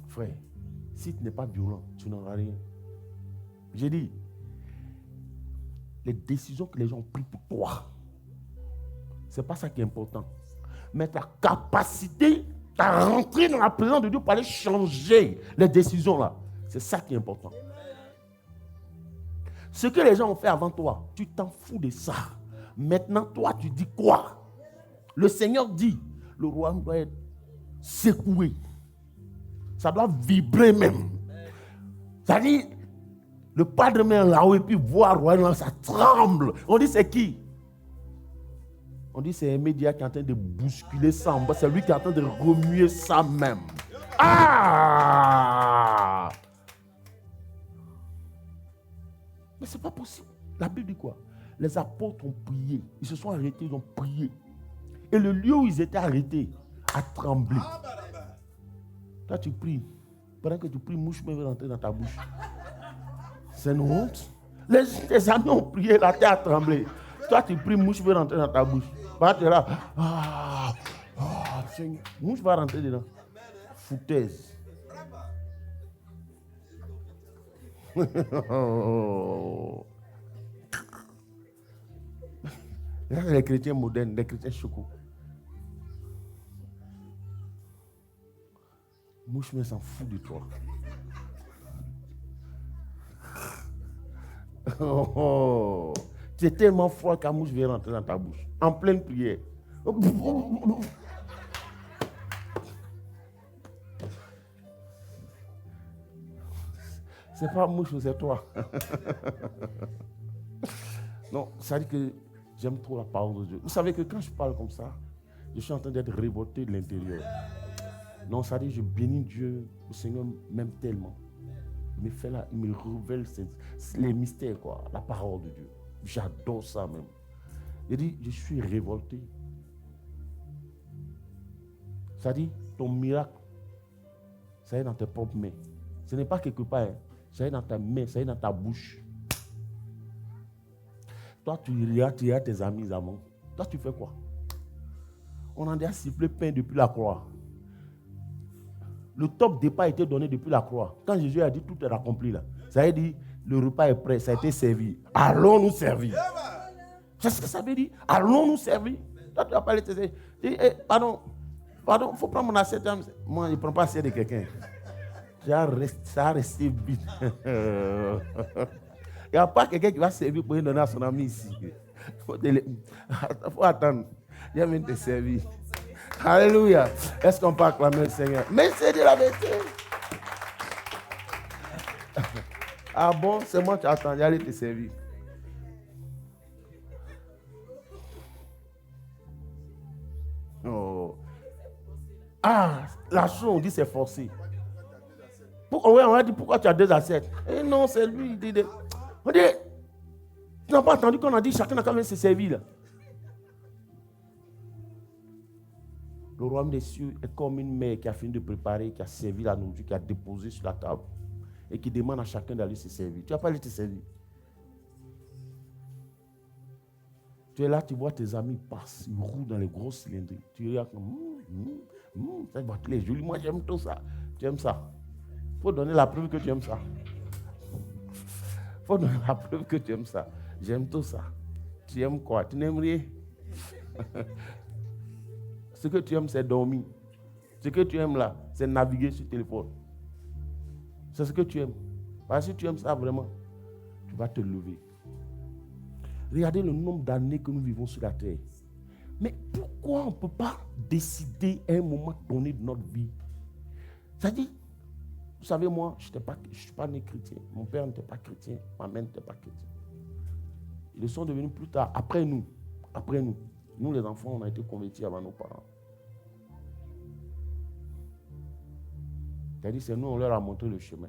Frère, si tu n'es pas violent, tu n'auras rien. J'ai dit, les décisions que les gens ont prises pour toi, ce n'est pas ça qui est important. Mais ta capacité à rentrer dans la présence de Dieu pour aller changer les décisions là, c'est ça qui est important. Ce que les gens ont fait avant toi, tu t'en fous de ça. Maintenant, toi, tu dis quoi? Le Seigneur dit, le royaume doit être secoué. Ça doit vibrer même. C'est-à-dire, le Padre met là-haut et puis voit le royaume, ça tremble. On dit c'est qui? On dit c'est un média qui est en train de bousculer ça en bas. C'est lui qui est en train de remuer ça même. Ah! Mais c'est pas possible. La Bible dit quoi? Les apôtres ont prié. Ils se sont arrêtés, ils ont prié. Et le lieu où ils étaient arrêtés a tremblé. Toi, tu pries. Pendant que tu pries, mouche va rentrer dans ta bouche. C'est une honte. Les amis ont prié, la terre a tremblé. Toi, tu pries, mouche va rentrer dans ta bouche. Pendant que tu es là, mouche va rentrer dedans. Foutaise. Les chrétiens modernes, les chrétiens chocos. Mouche s'en fout de toi. Tu es tellement froid qu'un mouche vient rentrer dans ta bouche. En pleine prière. C'est pas mouche, c'est toi. Non, ça dit que j'aime trop la parole de Dieu. Vous savez que quand je parle comme ça, je suis en train d'être révolté de l'intérieur. Non, ça dit je bénis Dieu. Le Seigneur m'aime tellement. Il me fait là, il me révèle les mystères, quoi, la parole de Dieu. J'adore ça même. Il dit, je suis révolté. Ça dit, ton miracle, ça est dans tes propres mains. Ce n'est pas quelque part, hein. Ça est dans ta main, ça est dans ta bouche. Toi, tu regardes tes amis avant. Toi, tu fais quoi? On en a sifflé pain depuis la croix. Le top départ a été donné depuis la croix. Quand Jésus a dit tout est accompli là, ça veut dire le repas est prêt, ça a été servi. Allons nous servir. C'est ce que ça veut dire. Allons nous servir. Toi, tu vas parler de tes... Pardon, il faut prendre mon assiette. Moi, je ne prends pas l'assiette de quelqu'un. Ça a resté vite. Il n'y a pas quelqu'un qui va servir pour donner à son ami ici. Il faut attendre. Il vient te servir. Alléluia. Est-ce qu'on peut acclamer le Seigneur? Mais c'est de la vérité. Ah bon, c'est moi qui attends. J'allais te servir. Oh. Ah, la chose, on dit c'est forcé. On va dire pourquoi tu as 2 assiettes. Et non, c'est lui. On dit, tu n'as pas entendu qu'on a dit chacun a quand même se servir là. Le royaume des cieux est comme une mère qui a fini de préparer, qui a servi la nourriture, qui a déposé sur la table et qui demande à chacun d'aller se servir. Tu n'as pas allé te servir. Tu es là, tu vois tes amis passent, ils roulent dans les grosses cylindries. Tu regardes comme, ça va tous les jolis. Moi, j'aime tout ça. Tu aimes ça. Il faut donner la preuve que tu aimes ça. Il faut donner la preuve que tu aimes ça. J'aime tout ça. Tu aimes quoi? Tu n'aimes rien? Ce que tu aimes, c'est dormir. Ce que tu aimes là, c'est naviguer sur le téléphone. C'est ce que tu aimes. Parce que si tu aimes ça vraiment, tu vas te lever. Regardez le nombre d'années que nous vivons sur la terre. Mais pourquoi on ne peut pas décider à un moment donné de notre vie? C'est-à-dire, vous savez, moi, je ne suis pas né chrétien. Mon père n'était pas chrétien. Ma mère n'était pas chrétienne. Ils sont devenus plus tard, après nous. Nous, les enfants, on a été convertis avant nos parents. C'est-à-dire, c'est nous, on leur a montré le chemin.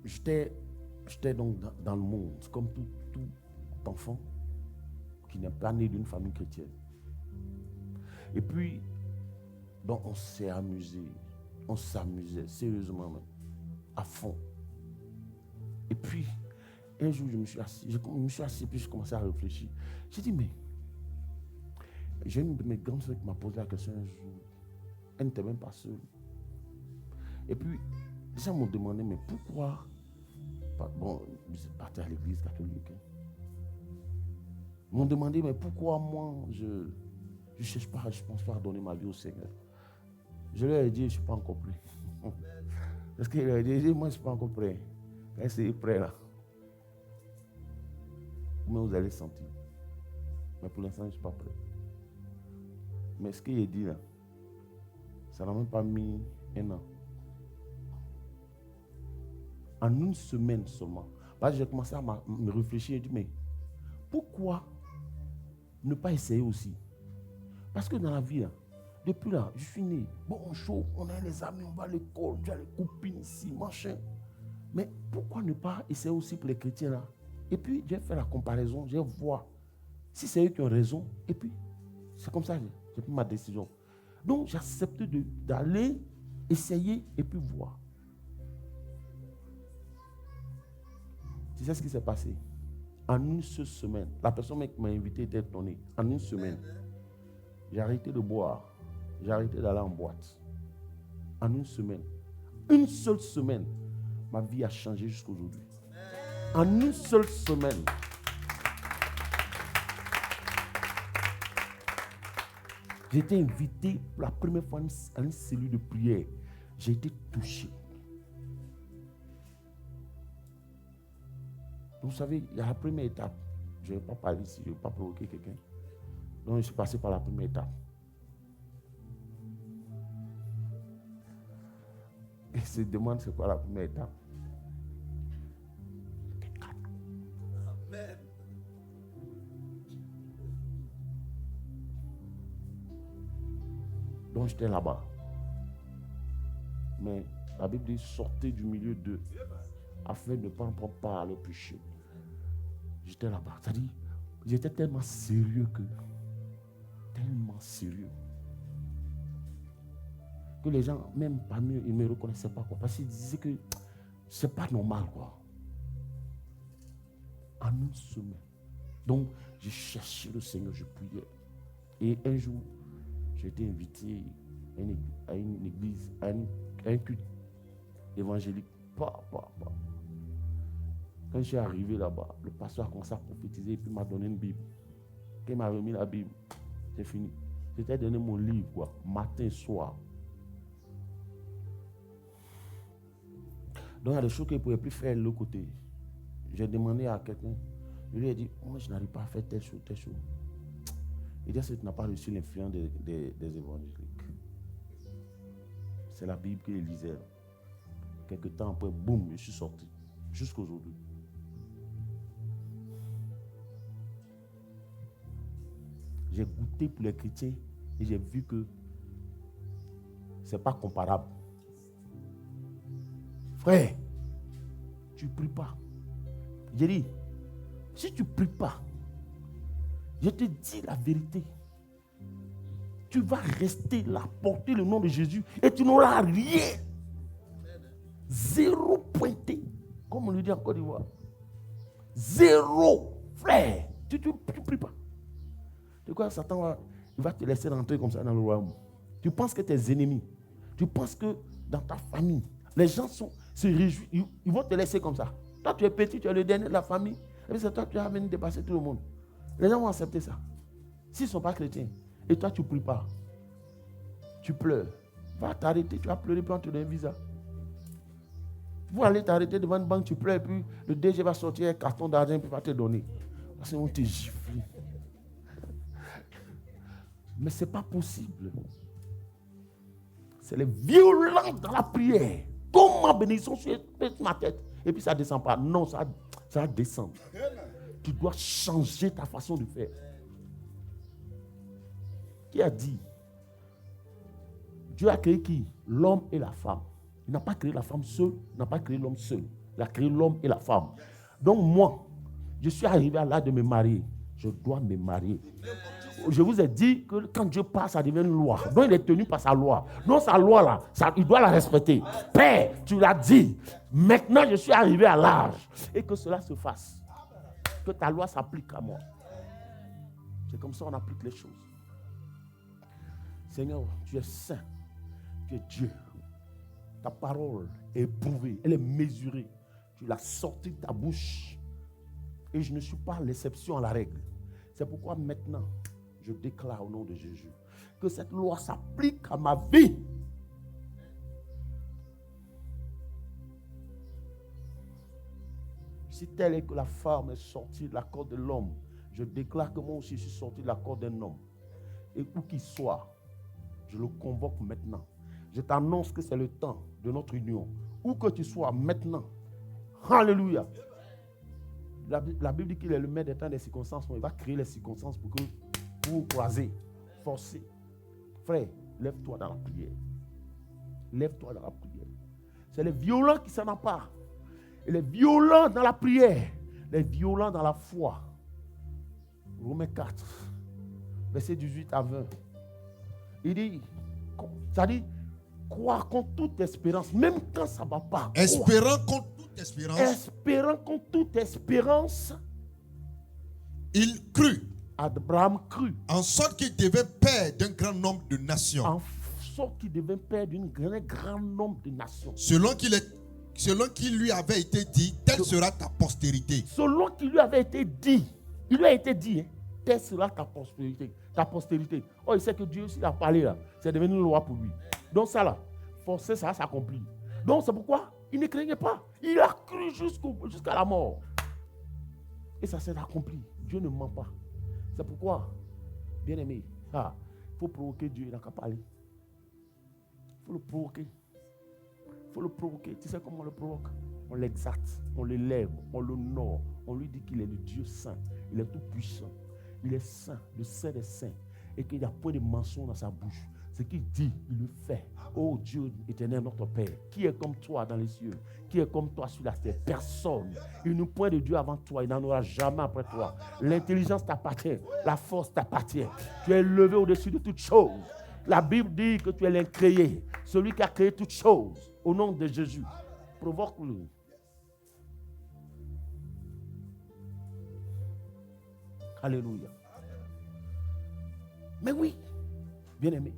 J'étais donc dans le monde, comme tout enfant qui n'est pas né d'une famille chrétienne. Et puis, donc on s'est amusé, on s'amusait sérieusement, même, à fond. Et puis, un jour, je me suis assis, puis je commençais à réfléchir. J'ai dit, mais, j'ai une de mes grandes soeurs qui m'a posé la question un jour. Elle n'était même pas seule. Et puis, les gens m'ont demandé, mais pourquoi? Bon, je suis parti à l'église catholique. Ils m'ont demandé, mais pourquoi moi, je ne cherche pas, je pense pas à donner ma vie au Seigneur. Je leur ai dit, je ne suis pas encore prêt. Parce qu'il leur a dit, moi, je ne suis pas encore prêt. Quand c'est prêt là, mais vous allez sentir. Mais pour l'instant, je ne suis pas prêt. Mais ce qu'il a dit là, ça n'a même pas mis un an. En une semaine seulement, j'ai commencé à me réfléchir et dire, mais pourquoi ne pas essayer aussi? Parce que dans la vie, là, depuis là, je suis né. Bon, on chauffe, on a les amis, on va à l'école, tu as les copines ici, machin. Mais pourquoi ne pas essayer aussi pour les chrétiens là? Et puis, j'ai fait la comparaison, j'ai voir si c'est eux qui ont raison. Et puis, c'est comme ça, j'ai pris ma décision. Donc, j'ai accepté d'aller essayer et puis voir. Tu sais ce qui s'est passé? En une seule semaine, la personne qui m'a invité était étonnée. En une semaine, j'ai arrêté de boire. J'ai arrêté d'aller en boîte. En une semaine. Une seule semaine, ma vie a changé jusqu'à aujourd'hui. En une seule semaine. J'ai été invité pour la première fois à une cellule de prière. J'ai été touché. Vous savez, il y a la première étape. Je ne vais pas parler ici, je ne vais pas provoquer quelqu'un. Donc, je suis passé par la première étape. Et se demande c'est quoi la première étape. Amen. Donc, j'étais là-bas. Mais la Bible dit sortez du milieu d'eux afin de ne pas prendre part à leur péché. J'étais là-bas. C'est-à-dire, j'étais tellement sérieux que les gens, même parmi eux, ils ne me reconnaissaient pas, quoi. Parce qu'ils disaient que c'est pas normal, quoi. En une semaine. Donc, j'ai cherché le Seigneur, je priais. Et un jour, j'ai été invité à une église, à un culte évangélique. Quand je suis arrivé là-bas, le pasteur a commencé à prophétiser et puis m'a donné une Bible. Quand il m'a remis la Bible, c'est fini. J'étais donné mon livre, quoi, matin, soir. Donc, il y a des choses qu'il ne pouvait plus faire de l'autre côté. J'ai demandé à quelqu'un, je lui ai dit, moi, je n'arrive pas à faire telle chose, telle chose. Il dit, tu n'as pas reçu l'influence des évangéliques. C'est la Bible qu'il lisait. Quelque temps après, boum, je suis sorti. Jusqu'à aujourd'hui. J'ai goûté pour les chrétiens et j'ai vu que ce n'est pas comparable. Frère, tu ne pries pas. J'ai dit, si tu ne pries pas, je te dis la vérité. Tu vas rester là, porter le nom de Jésus et tu n'auras rien. Zéro pointé. Comme on le dit en Côte d'Ivoire. Zéro. Frère, tu ne pries pas. De quoi Satan il va te laisser rentrer comme ça dans le royaume. Tu penses que tes ennemis, tu penses que dans ta famille, les gens se réjouissent, ils vont te laisser comme ça. Toi, tu es petit, tu es le dernier de la famille, et puis c'est toi qui as venu dépasser tout le monde. Les gens vont accepter ça. S'ils ne sont pas chrétiens, et toi, tu ne pries pas, tu pleures, va t'arrêter, tu vas pleurer, puis on te donne un visa. Vous allez t'arrêter devant une banque, tu pleures, puis le DG va sortir un carton d'argent, puis va te donner. Parce qu'ils vont te gifler. Mais ce n'est pas possible. C'est les violents dans la prière. Comme ma bénédiction sur ma tête. Et puis ça ne descend pas. Non, ça descend. Tu dois changer ta façon de faire. Qui a dit? Dieu a créé qui? L'homme et la femme. Il n'a pas créé la femme seule, il n'a pas créé l'homme seul. Il a créé l'homme et la femme. Donc moi, je suis arrivé à l'âge de me marier. Je dois me marier. Je vous ai dit que quand Dieu parle, ça devient une loi. Donc il est tenu par sa loi. Donc sa loi là, il doit la respecter. Père, tu l'as dit. Maintenant, je suis arrivé à l'âge. Et que cela se fasse. Que ta loi s'applique à moi. C'est comme ça qu'on applique les choses. Seigneur, tu es saint. Tu es Dieu. Ta parole est éprouvée. Elle est mesurée. Tu l'as sortie de ta bouche. Et je ne suis pas l'exception à la règle. C'est pourquoi maintenant, je déclare au nom de Jésus que cette loi s'applique à ma vie. Si telle est que la femme est sortie de la corde de l'homme, je déclare que moi aussi je suis sorti de la corde d'un homme. Et où qu'il soit, je le convoque maintenant. Je t'annonce que c'est le temps de notre union. Où que tu sois maintenant. Alléluia. La Bible dit qu'il est le maître des temps des circonstances. Il va créer les circonstances pour vous croiser, forcer. Frère, lève-toi dans la prière. Lève-toi dans la prière. C'est les violents qui s'en emparent. Et les violents dans la prière. Les violents dans la foi. Romains 4, verset 18 à 20. Il dit, ça dit, croire contre toute espérance, même quand ça ne va pas. Espérant contre toute espérance. Espérant contre toute espérance. Il crut. Abraham crut. En sorte qu'il devait père d'un grand nombre de nations. En sorte qu'il devait père d'un grand nombre de nations. Selon qu'il lui avait été dit, telle sera ta postérité. Selon qu'il lui avait été dit. Il lui a été dit, hein, telle sera ta postérité. Ta postérité. Oh, il sait que Dieu, s'il a parlé là, c'est devenu une loi pour lui. Donc ça là, forcé, ça s'accomplit. Donc c'est pourquoi il ne craignait pas. Il a cru jusqu'à la mort. Et ça s'est accompli. Dieu ne ment pas. C'est pourquoi, bien aimé, il faut provoquer Dieu, il n'a qu'à parler. Il faut le provoquer. Il faut le provoquer. Tu sais comment on le provoque? On l'exalte, on l'élève, on l'honore. On lui dit qu'il est le Dieu saint. Il est tout puissant. Il est saint, le saint des saints. Et qu'il n'y a point de mensonge dans sa bouche. Ce qu'il dit, il le fait. Oh Dieu éternel, notre Père, qui est comme toi dans les cieux? Qui est comme toi sur la terre? Personne. Il ne point de Dieu avant toi. Il n'en aura jamais après toi. L'intelligence t'appartient. La force t'appartient. Tu es élevé au-dessus de toutes choses. La Bible dit que tu es l'incréé. Celui qui a créé toutes choses. Au nom de Jésus. Provoque-le. Alléluia. Mais oui, bien aimé.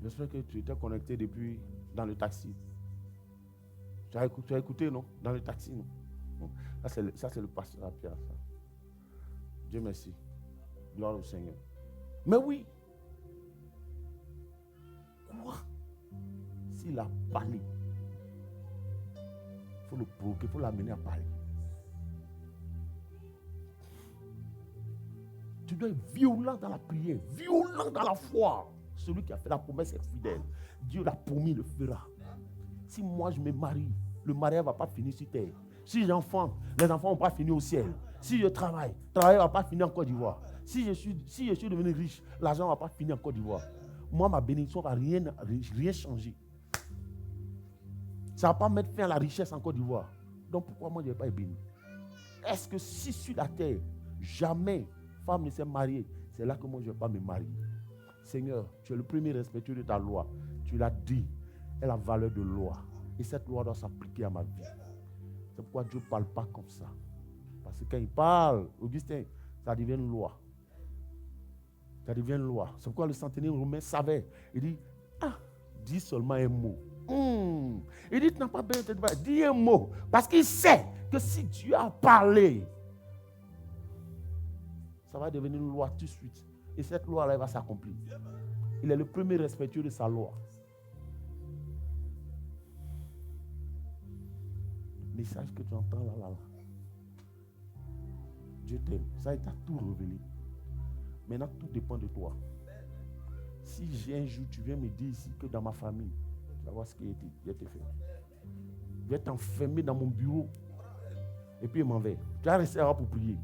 J'espère que tu étais connecté depuis dans le taxi. Tu as écouté, non? Dans le taxi, non? Ça, c'est le pasteur à Pierre. Ça. Dieu merci. Gloire au Seigneur. Mais oui. Quoi? S'il a parlé, il faut le provoquer, il faut l'amener à parler. Tu dois être violent dans la prière, violent dans la foi. Celui qui a fait la promesse est fidèle. Dieu l'a promis, le fera. Si moi je me marie, le mariage ne va pas finir sur terre. Si j'enfante, les enfants ne vont pas finir au ciel. Si je travaille, le travail ne va pas finir en Côte d'Ivoire. Si je suis devenu riche, l'argent ne va pas finir en Côte d'Ivoire. Moi, ma bénédiction ne va rien changer. Ça ne va pas mettre fin à la richesse en Côte d'Ivoire. Donc pourquoi moi je ne vais pas être béni? Est-ce que si sur la terre, jamais femme ne s'est mariée, c'est là que moi je ne vais pas me marier? Seigneur, tu es le premier respectueux de ta loi. Tu l'as dit. Elle a valeur de loi. Et cette loi doit s'appliquer à ma vie. C'est pourquoi Dieu ne parle pas comme ça. Parce que quand il parle, Augustin, ça devient une loi. Ça devient une loi. C'est pourquoi le centenaire romain savait. Il dit, dis seulement un mot. Il dit, tu n'as pas besoin de te dire, dis un mot. Parce qu'il sait que si Dieu a parlé, ça va devenir une loi tout de suite. Et cette loi-là, elle va s'accomplir. Il est le premier respectueux de sa loi. Message que tu entends là. Dieu t'aime. Ça, il t'a tout révélé. Maintenant, tout dépend de toi. Si j'ai un jour, tu viens me dire ici que dans ma famille, tu vas voir ce qui a été fait. Je vais t'enfermer dans mon bureau. Et puis il m'en va. Tu vas rester là pour prier.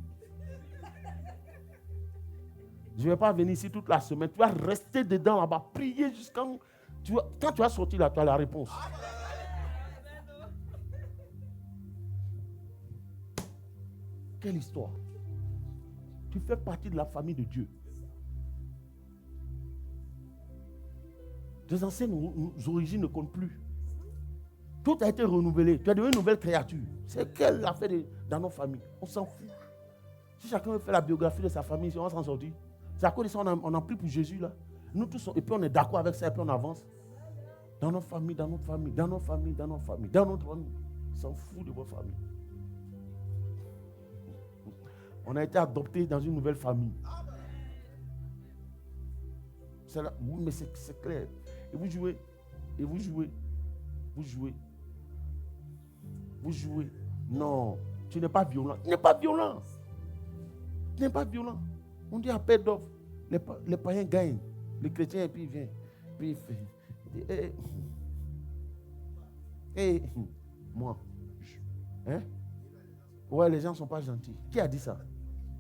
Je ne vais pas venir ici toute la semaine. Tu vas rester dedans là-bas, prier jusqu'à... Quand tu vas sortir là, tu as la réponse. Quelle histoire. Tu fais partie de la famille de Dieu. Tes anciennes origines ne comptent plus. Tout a été renouvelé. Tu es devenu une nouvelle créature. C'est qu'elle a fait dans nos familles. On s'en fout. Si chacun veut faire la biographie de sa famille, on va s'en sortir. C'est à cause de ça qu'on a pris pour Jésus là. Nous tous, et puis on est d'accord avec ça, et puis on avance. Dans notre famille, dans notre famille, dans notre famille, dans notre famille, dans notre famille. On s'en fout de votre famille. On a été adopté dans une nouvelle famille. C'est là, oui, mais c'est clair. Et vous jouez, et vous jouez, vous jouez, vous jouez. Non, tu n'es pas violent. Tu n'es pas violent. Tu n'es pas violent. On dit appel d'offres. Les païens gagnent. Les chrétiens, et puis il vient. Puis il fait. Moi. Hein? Ouais, les gens ne sont pas gentils. Qui a dit ça?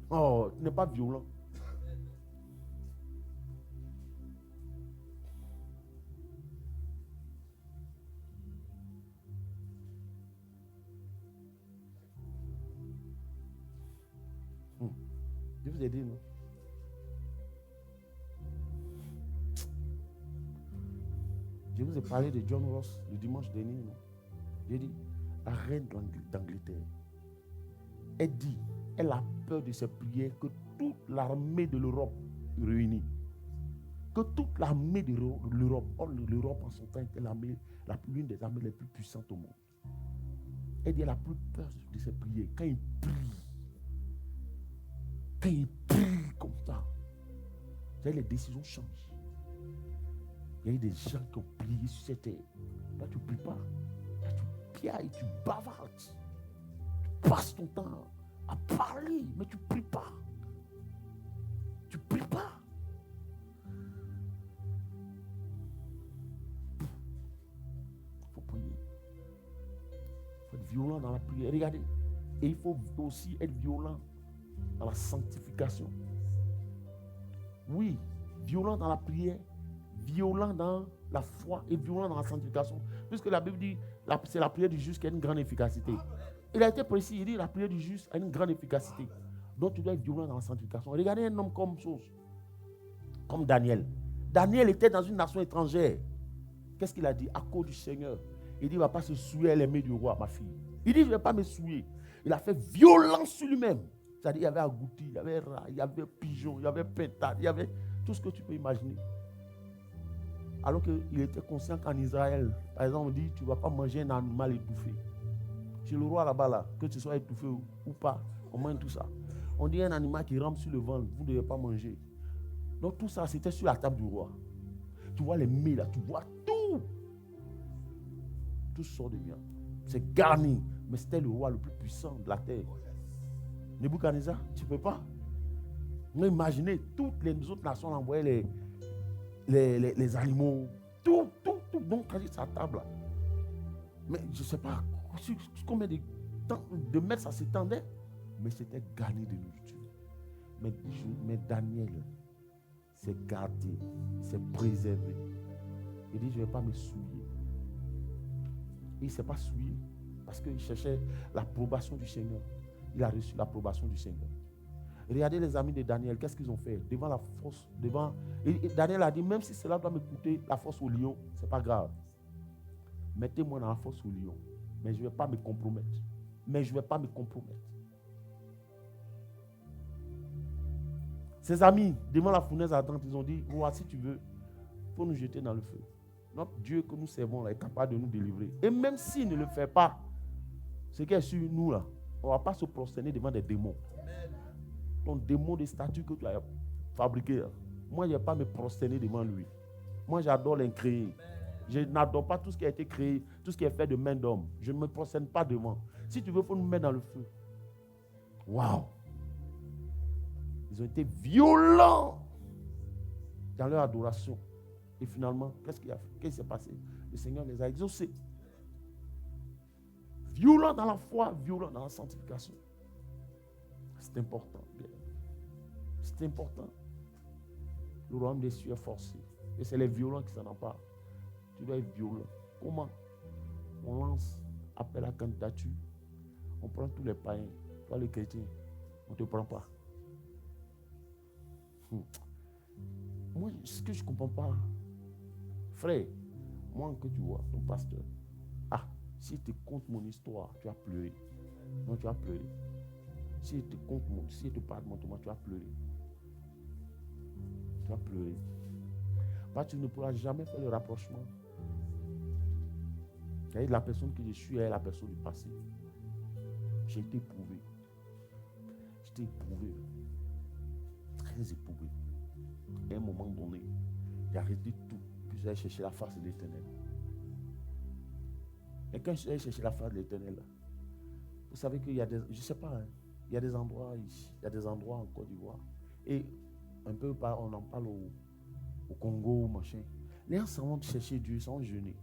Oh, tu n'es pas violent. Je vous ai dit, non? Je vous ai parlé de John Ross le dimanche dernier, non? J'ai dit, la reine d'Angleterre, elle a peur de ses prières que toute l'armée de l'Europe réunie, que toute l'armée de l'Europe, l'Europe en son temps était l'une des armées les plus puissantes au monde. Elle dit, elle a plus peur de ses prières. Quand il prie comme ça, les décisions changent. Il y a eu des gens qui ont prié sur cette terre. Là, tu ne pries pas. Là, tu piailles, tu bavardes. Tu passes ton temps à parler, mais tu ne pries pas. Tu ne pries pas. Il faut prier. Il faut être violent dans la prière. Regardez. Et il faut aussi être violent dans la sanctification. Oui, violent dans la prière, violent dans la foi et violent dans la sanctification. Puisque la Bible dit, c'est la prière du juste qui a une grande efficacité. Il a été précis, il dit la prière du juste a une grande efficacité. Donc tu dois être violent dans la sanctification. Regardez un homme comme Daniel. Daniel était dans une nation étrangère. Qu'est-ce qu'il a dit? À cause du Seigneur. Il dit, il ne va pas se souiller à l'aimé du roi, ma fille. Il dit, je ne vais pas me souiller. Il a fait violence sur lui-même. C'est-à-dire, il y avait agouti, il y avait rat, il y avait pigeon, il y avait pintade, il y avait tout ce que tu peux imaginer. Alors qu'il était conscient qu'en Israël, par exemple, on dit, tu ne vas pas manger un animal étouffé. Chez le roi là-bas, là, que tu sois étouffé ou pas, on mange tout ça. On dit un animal qui rampe sur le ventre, vous ne devez pas manger. Donc tout ça, c'était sur la table du roi. Tu vois les mets là, tu vois tout. Tout sort de bien. C'est garni. Mais c'était le roi le plus puissant de la terre. Nebuchadnezzar, tu ne peux pas. Mais imaginez, toutes les autres nations envoyaient les animaux. Tout. Donc, sa table là. Mais je ne sais pas combien de mètres ça s'étendait. Mais c'était garni de nourriture. Mais Daniel s'est gardé, s'est préservé. Il dit, je ne vais pas me souiller. Et il ne s'est pas souillé parce qu'il cherchait l'approbation du Seigneur. Il a reçu l'approbation du Seigneur. Regardez les amis de Daniel, qu'est-ce qu'ils ont fait? Devant la force, et Daniel a dit, même si cela doit me coûter la force au lion, ce n'est pas grave. Mettez-moi dans la force au lion. Mais je ne vais pas me compromettre. Ses amis, devant la fournaise ardente, ils ont dit, roi, si tu veux, il faut nous jeter dans le feu. Notre Dieu que nous servons là est capable de nous délivrer. Et même s'il ne le fait pas, ce qui est sur nous là, on ne va pas se prosterner devant des démons. Ton démon des statues que tu as fabriqué, moi je ne vais pas me prosterner devant lui. Moi j'adore l'incréé. Je n'adore pas tout ce qui a été créé, tout ce qui est fait de main d'homme. Je ne me prosterne pas devant. Si tu veux, il faut nous mettre dans le feu. Waouh! Ils ont été violents dans leur adoration. Et finalement, qu'est-ce qui s'est passé? Le Seigneur les a exaucés. violent dans la foi, violent dans la sanctification. C'est important. Bien. C'est important. Le royaume des cieux est forcé. Et c'est les violents qui s'en emparent. Tu dois être violent. Comment? On lance appel à candidature. On prend tous les païens. Toi, les chrétiens, on ne te prend pas. Moi, ce que je ne comprends pas, frère, moi que tu vois, ton pasteur, si tu comptes mon histoire, tu vas pleurer. Non, tu vas pleurer. Si tu parle de mon tournoi, tu vas pleurer. Tu vas pleurer. Parce que tu ne pourras jamais faire le rapprochement. La personne que je suis est la personne du passé. J'ai été éprouvé. J'étais éprouvé. Très éprouvé. À un moment donné, j'ai arrêté tout. Puis j'allais chercher la face de l'Éternel. Et quand j'allais chercher la face de l'Éternel, vous savez qu'il y a des... Je ne sais pas, hein, il y a des endroits ici, il y a des endroits en Côte d'Ivoire. Et un peu, on en parle au Congo, machin. Les gens s'en vont chercher Dieu, sans jeûner.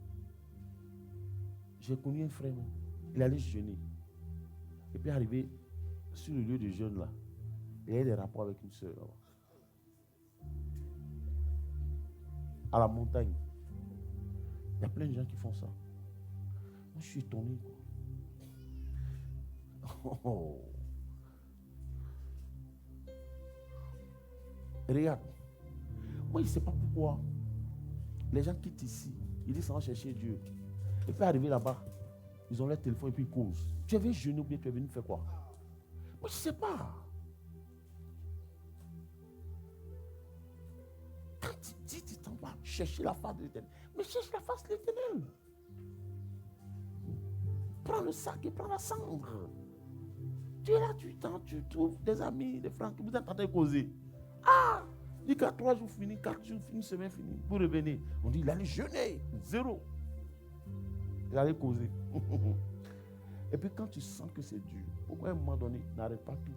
J'ai connu un frère, il allait jeûner. Et puis arrivé sur le lieu de jeûne là, il y a des rapports avec une soeur là-bas. À la montagne. Il y a plein de gens qui font ça. Moi, je suis étonné. Oh. Regarde. Moi, je ne sais pas pourquoi. Les gens quittent ici. Ils disent qu'ils vont chercher Dieu. Et puis arriver là-bas, ils ont leur téléphone et puis ils causent. Tu es venu jeûner ou bien tu es venu faire quoi? Moi, je ne sais pas. Quand tu dis, tu t'en vas chercher la face de l'Éternel. Mais cherche la face de l'Éternel. Prends le sac et prends la cendre. Tu es là, tu trouves des amis, des frères qui vous êtes en train de causer. Dis qu'à 3 jours finis, 4 jours finis, une semaine finie. Vous revenez. On dit, il allait jeûner. 0. Il allait causer. Et puis quand tu sens que c'est dur, pourquoi à un moment donné, n'arrête pas tout.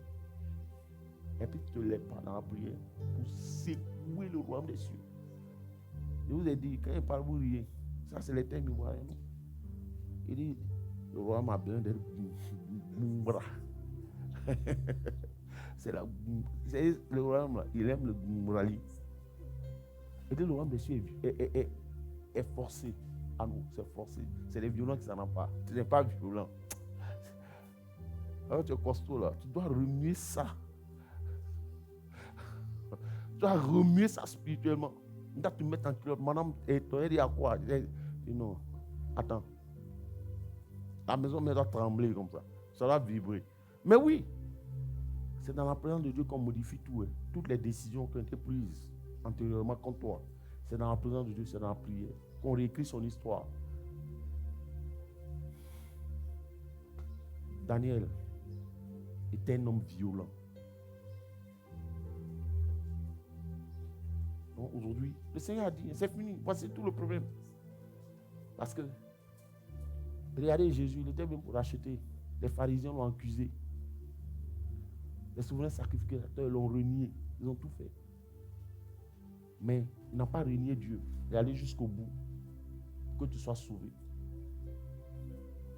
Et puis tu te lèves pas dans la prière pour secouer le royaume des cieux. Je vous ai dit, quand il parle, vous riez. Ça, c'est les termes ivoiriens. Il dit, le royaume a besoin d'être boumbra. C'est le royaume là, il aime le boumbrali. Et le royaume des cieux est forcé. Ah non, c'est forcé. C'est les violents qui s'en emparent. Tu n'es pas violent. Alors tu es costaud là, tu dois remuer ça. Tu dois remuer ça spirituellement. Tu dois te mettre en culotte. Madame, et toi, il y a quoi? Non, attends. La maison doit trembler comme ça. Ça va vibrer. Mais oui, c'est dans la présence de Dieu qu'on modifie tout. Hein. Toutes les décisions qui ont été prises antérieurement contre toi. C'est dans la présence de Dieu, c'est dans la prière qu'on réécrit son histoire. Daniel était un homme violent. Donc aujourd'hui, le Seigneur a dit, c'est fini, voici tout le problème. Parce que, regardez Jésus, il était venu pour acheter. Les pharisiens l'ont accusé. Les souverains sacrificateurs l'ont renié. Ils ont tout fait. Mais ils n'ont pas renié Dieu. Il est allé jusqu'au bout. Pour que tu sois sauvé.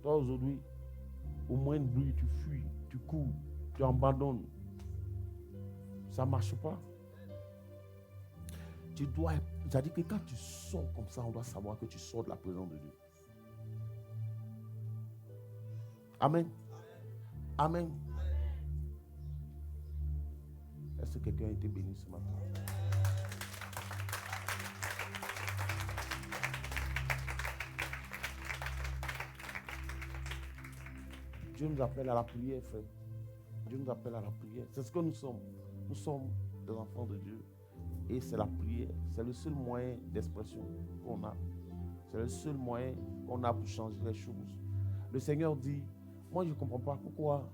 Toi aujourd'hui, au moindre bruit, tu fuis, tu cours, tu abandonnes. Ça ne marche pas. Tu dois. C'est-à-dire que quand tu sors comme ça, on doit savoir que tu sors de la présence de Dieu. Amen. Amen. Est-ce que quelqu'un a été béni ce matin? Dieu nous appelle à la prière, frère. Dieu nous appelle à la prière. C'est ce que nous sommes. Nous sommes des enfants de Dieu. Et c'est la prière. C'est le seul moyen d'expression qu'on a. C'est le seul moyen qu'on a pour changer les choses. Le Seigneur dit, moi je ne comprends pas pourquoi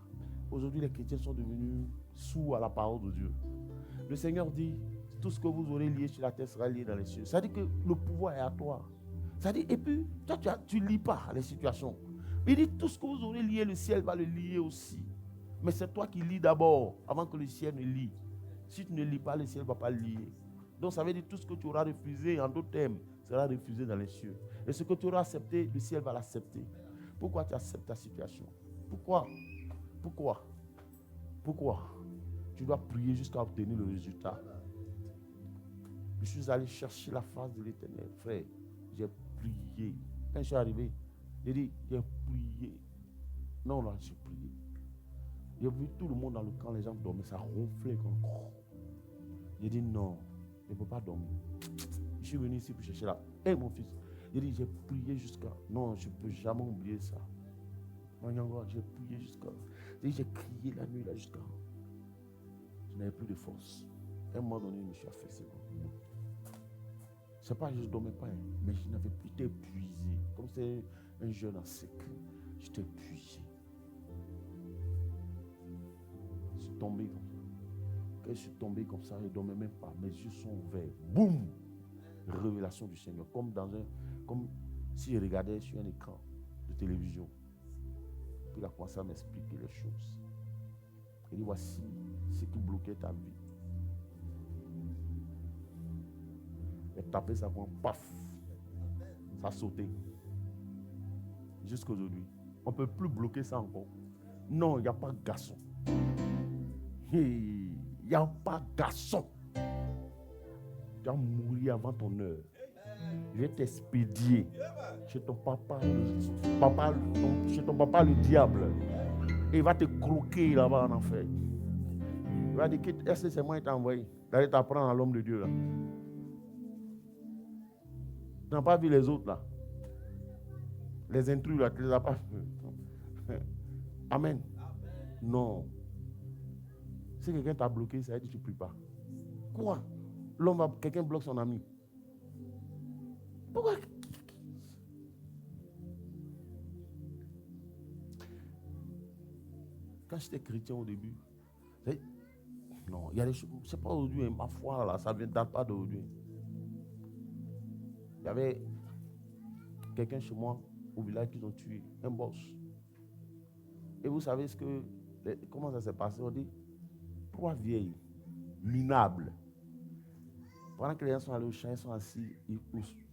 aujourd'hui les chrétiens sont devenus sourds à la parole de Dieu. Le Seigneur dit, tout ce que vous aurez lié sur la terre sera lié dans les cieux. Ça veut dire que le pouvoir est à toi. Ça veut dire, et puis, toi tu ne lis pas les situations. Il dit, tout ce que vous aurez lié, le ciel va le lier aussi. Mais c'est toi qui lis d'abord, avant que le ciel ne lie. Si tu ne lis pas, le ciel ne va pas le lier. Donc ça veut dire, tout ce que tu auras refusé, en d'autres termes, sera refusé dans les cieux. Et ce que tu auras accepté, le ciel va l'accepter. Pourquoi tu acceptes ta situation? Pourquoi? Tu dois prier jusqu'à obtenir le résultat. Je suis allé chercher la face de l'Éternel. Frère, j'ai prié. Quand je suis arrivé, j'ai dit, j'ai prié. Non, là, j'ai prié. J'ai vu tout le monde dans le camp, les gens dormaient, ça ronflait comme... J'ai dit, non, je ne peux pas dormir. Je suis venu ici pour chercher là. Hé, mon fils, j'ai dit, j'ai prié jusqu'à... Non, je ne peux jamais oublier ça. J'ai prié jusqu'à... J'ai crié la nuit là jusqu'à... Je n'avais plus de force. À un moment donné, je me suis affaissé. C'est pas que je ne dormais pas, mais je n'avais plus, j'étais épuisé. Comme c'est un jeune en sec. J'étais épuisé. Je suis tombé comme ça. Quand je suis tombé comme ça, je ne dormais même pas. Mes yeux sont ouverts. Boum! Révélation du Seigneur. Comme si je regardais sur un écran de télévision. Puis il a commencé à m'expliquer les choses. Il dit, voici ce qui bloquait ta vie. Il a tapé ça comme paf. Ça a sauté. Jusqu'aujourd'hui. On ne peut plus bloquer ça encore. Non, il n'y a pas de garçon. Il n'y a pas de garçon. Tu vas mourir avant ton heure. Je vais t'expédier chez ton papa, chez ton papa le diable. Et il va te croquer là-bas en enfer. Il va dire, est-ce que c'est moi qui t'a envoyé d'aller t'apprendre à l'homme de Dieu là? Tu n'as pas vu les autres là? Les intrus là, tu ne les as pas vus. Amen. Non. Si quelqu'un t'a bloqué, ça veut dire que tu ne pries pas. Quoi? Quelqu'un bloque son ami. Pourquoi? Quand j'étais chrétien au début, non, il y a des choses, c'est pas aujourd'hui, ma foi là, ça ne date pas d'aujourd'hui. Il y avait quelqu'un chez moi au village qui ont tué, un boss. Et vous savez comment ça s'est passé? On dit, 3 vieilles, minables. Pendant que les gens sont allés au champ, ils sont assis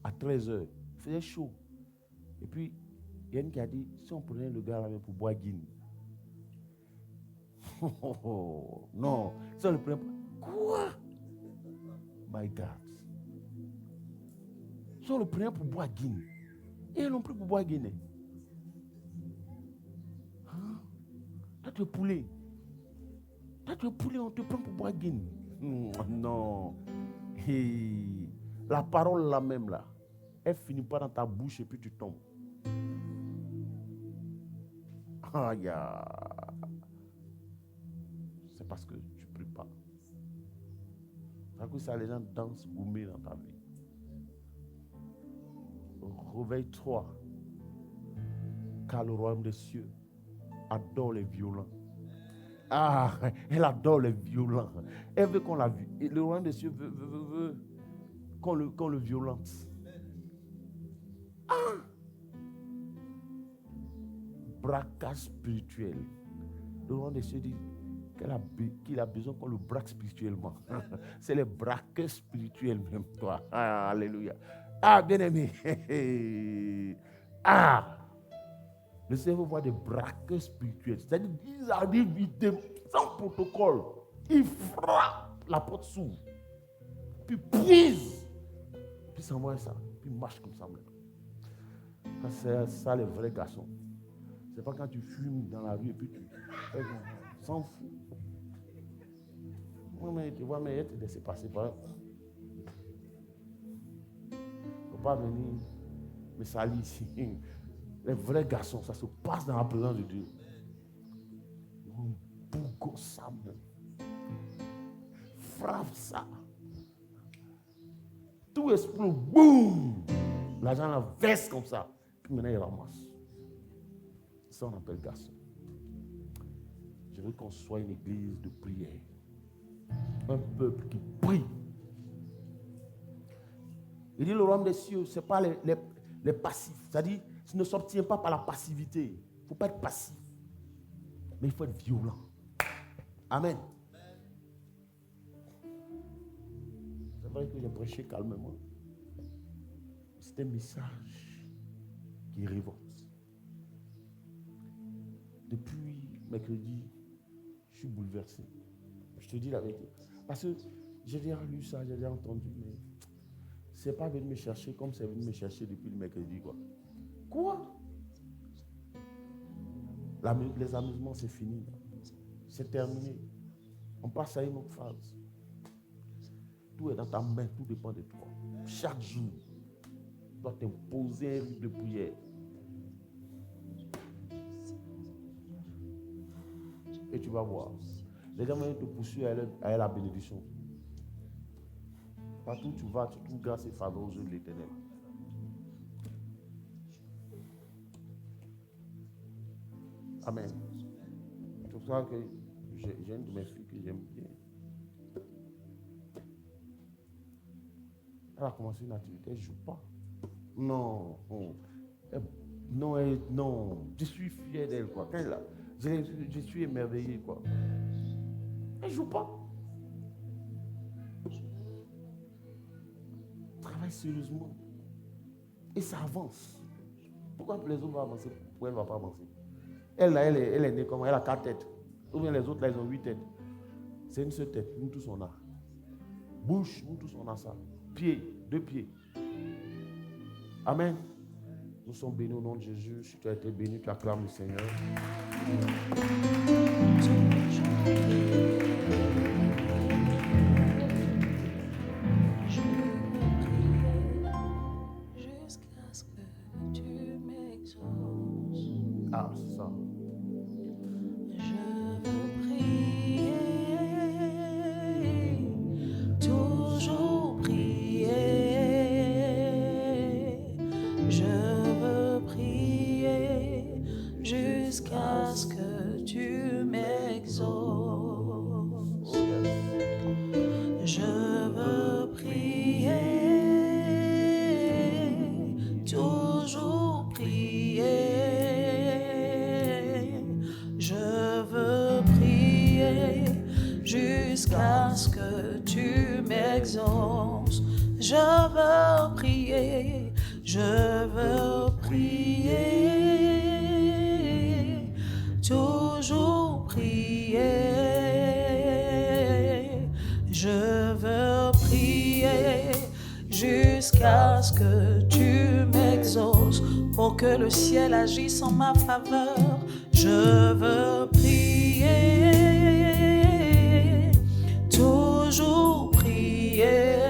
à 13h. Il faisait chaud. Et puis, il y a une qui a dit, si on prenait le gars là pour boire guine. Non, si on le prenait pour... Quoi? My God. Si on le prenait pour boire guine. Et ils l'ont pris pour boire guine. Toi, tu es poulet. Toi, tu es poulet, on te prend pour boire guine. Non. Et la parole là même là, elle finit pas dans ta bouche et puis tu tombes. Aïe. C'est parce que tu ne pries pas. C'est que ça, les gens dansent gourmet dans ta vie. Réveille-toi, car le royaume des cieux adore les violents. Ah, elle adore les violents. Elle veut qu'on la vue. Le royaume des cieux veut qu'on le violente. Ah! Braquage spirituel. Le royaume des cieux dit qu'il a besoin qu'on le braque spirituellement. C'est les braqueurs spirituels même, toi. Ah, alléluia. Ah, bien-aimé. Ah! Le Seigneur voit des braqueurs spirituels. C'est-à-dire qu'ils arrivent sans protocole. Ils frappent, la porte s'ouvre. Puis prise. Puis s'envoie ça. Puis marche comme ça. C'est ça les vrais garçons. C'est pas quand tu fumes dans la rue et puis tu s'en fous. Mais tu vois, mais elle te laisse passer par là. Il ne faut pas venir me salir ici. Les vrais garçons, ça se passe dans la présence de Dieu. On bouge ça. Frappe ça. Tout explose. Boum. L'argent la verse comme ça. Puis maintenant il ramasse. Ça on appelle garçon. Je veux qu'on soit une église de prière. Un peuple qui prie. Il dit le royaume des cieux, ce n'est pas les passifs. C'est-à-dire, ça ne s'obtient pas par la passivité. Il ne faut pas être passif. Mais il faut être violent. Amen. C'est vrai que j'ai prêché calmement. C'est un message qui révolte. mercredi, je suis bouleversé. Je te dis la vérité. Parce que j'ai déjà lu ça, j'ai déjà entendu, mais c'est pas venu me chercher comme c'est venu me chercher depuis le mercredi, quoi. Quoi? Les amusements, c'est fini. C'est terminé. On passe à une autre phase. Tout est dans ta main, tout dépend de toi. Chaque jour, tu dois t'imposer un rythme de prière. Et tu vas voir. Les gens vont te poursuivre à la bénédiction. Partout où tu vas, tu trouves grâce et faveur aux yeux de l'Éternel. Amen. C'est pour ça que j'ai une de mes filles que j'aime bien. Elle a commencé une activité, elle ne joue pas. Non. Non. Je suis fier d'elle, quoi. Quand elle a, je suis émerveillé, quoi. Elle ne joue pas. Travaille sérieusement. Et ça avance. Pourquoi les autres vont avancer? Pourquoi elle ne va pas avancer? Elle, là, elle est née comme elle a 4 têtes. Ou bien les autres, là, ils ont 8 têtes. C'est une seule tête. Nous tous, on a. Bouche, nous tous, on a ça. Pieds, 2 pieds. Amen. Nous sommes bénis au nom de Jésus. Si tu as été béni, tu acclames le Seigneur. Jusqu'à ce que tu m'exauces. Ah, c'est ça. Je veux prier, toujours prier. Je veux prier jusqu'à ce que tu m'exauces. Je veux prier, toujours prier. Je veux prier jusqu'à ce que tu m'exauces. Je veux prier, je veux prier, toujours prier. Je veux prier jusqu'à ce que tu m'exauces pour que le ciel agisse en ma faveur. Je veux prier, toujours prier.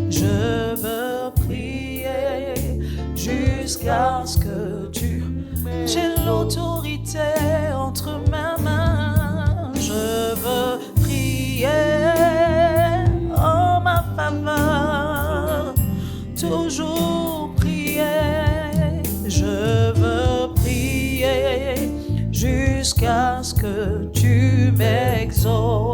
Je veux prier jusqu'à ce que tu... J'ai l'autorité entre mes mains. Je veux prier en ma faveur. Toujours prier. Je veux prier jusqu'à ce que tu m'exauces.